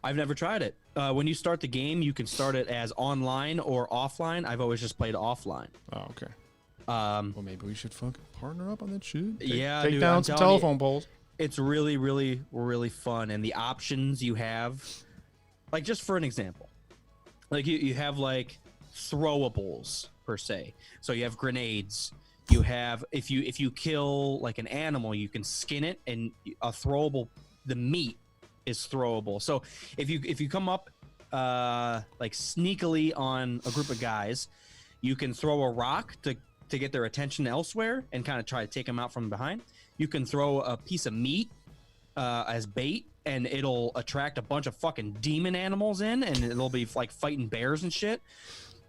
I've never tried it. When you start the game, you can start it as online or offline. I've always just played offline. Oh, okay. Well, maybe we should fucking partner up on that shit. Take dude, down I'm some telling you, telephone poles. It's really, really, really fun, and the options you have, like just for an example, like you have like throwables per se. So you have grenades. You have if you kill like an animal, you can skin it, and a throwable, the meat is throwable. So if you come up like sneakily on a group of guys, you can throw a rock to get their attention elsewhere and kind of try to take them out from behind. You can throw a piece of meat as bait, and it'll attract a bunch of fucking demon animals in, and it'll be like fighting bears and shit.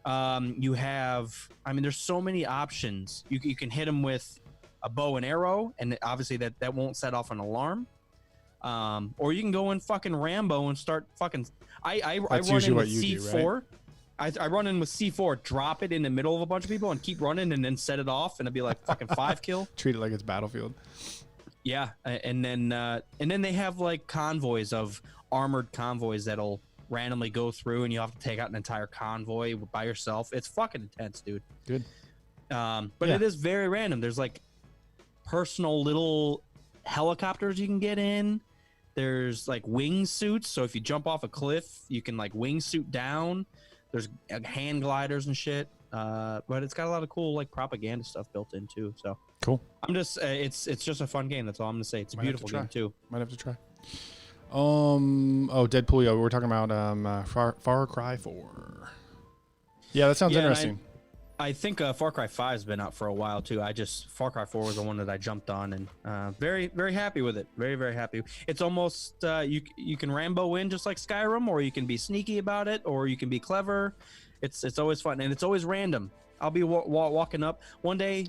There's so many options. You can hit them with a bow and arrow, and obviously that won't set off an alarm. Or you can go in fucking Rambo and start fucking. I run in with C4. Do, right? I run in with C4, drop it in the middle of a bunch of people, and keep running, and then set it off, and it'd be like fucking 5 kill. Treat it like it's Battlefield. Yeah, and then they have like convoys of armored convoys that'll randomly go through, and you have to take out an entire convoy by yourself. It's fucking intense, dude. Good. But Yeah. it is very random. There's like personal little helicopters you can get in. There's like wingsuits, so if you jump off a cliff, you can like wingsuit down. There's hand gliders and shit. But it's got a lot of cool like propaganda stuff built in too. So Cool. I'm just it's just a fun game. That's all I'm gonna say. It's a Might have to beautiful try. game too. Might have to try. Oh, Deadpool. Yeah, we were talking about Far Cry 4. Yeah, that sounds Yeah, and interesting. I think Far Cry 5 has been out for a while too. Far Cry 4 was the one that I jumped on, and very very happy with it. Very very happy. It's almost you can Rambo in just like Skyrim, or you can be sneaky about it, or you can be clever. It's always fun, and it's always random. I'll be walking up one day.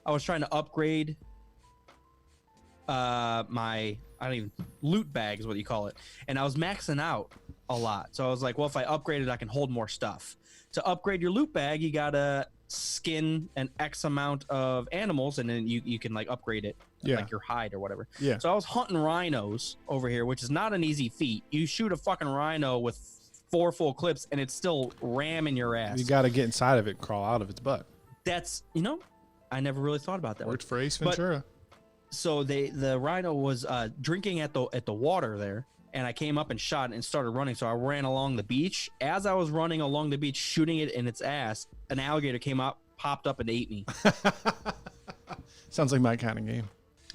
I was trying to upgrade my loot bag is what you call it, and I was maxing out a lot. So I was like, well, if I upgrade it, I can hold more stuff. To upgrade your loot bag, you gotta skin an X amount of animals, and then you can like upgrade it, like your hide or whatever. Yeah. So I was hunting rhinos over here, which is not an easy feat. You shoot a fucking rhino with 4 full clips, and it's still ramming your ass. You got to get inside of it and crawl out of its butt. That's I never really thought about that. Worked for Ace Ventura. So the rhino was drinking at the water there, and I came up and shot and started running. So I ran along the beach. As I was running along the beach, shooting it in its ass, an alligator came up, popped up, and ate me. Sounds like my kind of game.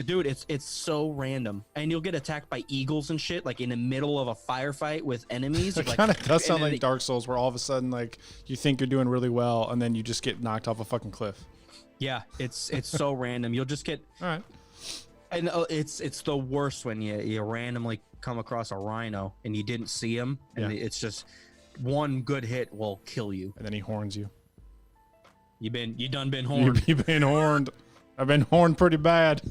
Dude, it's so random, and you'll get attacked by eagles and shit, like in the middle of a firefight with enemies. It Like, kind of does sound and then like Dark Souls, where all of a sudden, like, you think you're doing really well, and then you just get knocked off a fucking cliff. Yeah, it's so random. You'll just get. All right. And it's the worst when you randomly come across a rhino and you didn't see him, and Yeah. it's just one good hit will kill you. And then he horns you. You done been horned. You've been horned. I've been horned pretty bad.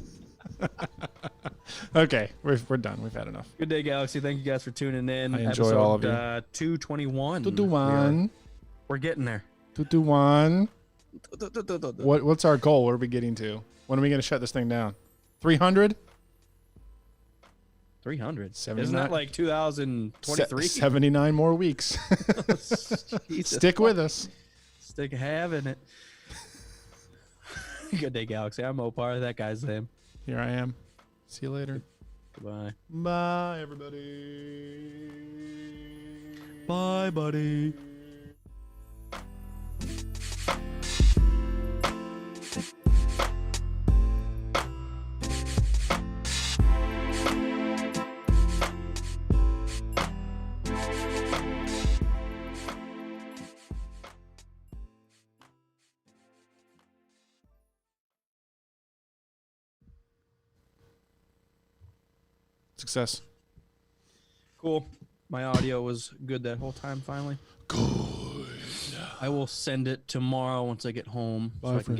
Okay, we're done. We've had enough. Good day, Galaxy. Thank you guys for tuning in. I enjoy all of you. 221. 221. We're getting there. 221. What's our goal? What are we getting to? When are we going to shut this thing down? 300? 300. 79? Isn't that like 2023? 79 more weeks. Jesus. Stick with us. Stick having it. Good day, Galaxy. I'm Opar. That guy's name. Here I am. See you later. Goodbye. Bye, everybody. Bye, buddy. Success. Cool. My audio was good that whole time finally. Good. I will send it tomorrow once I get home Bye so I for can get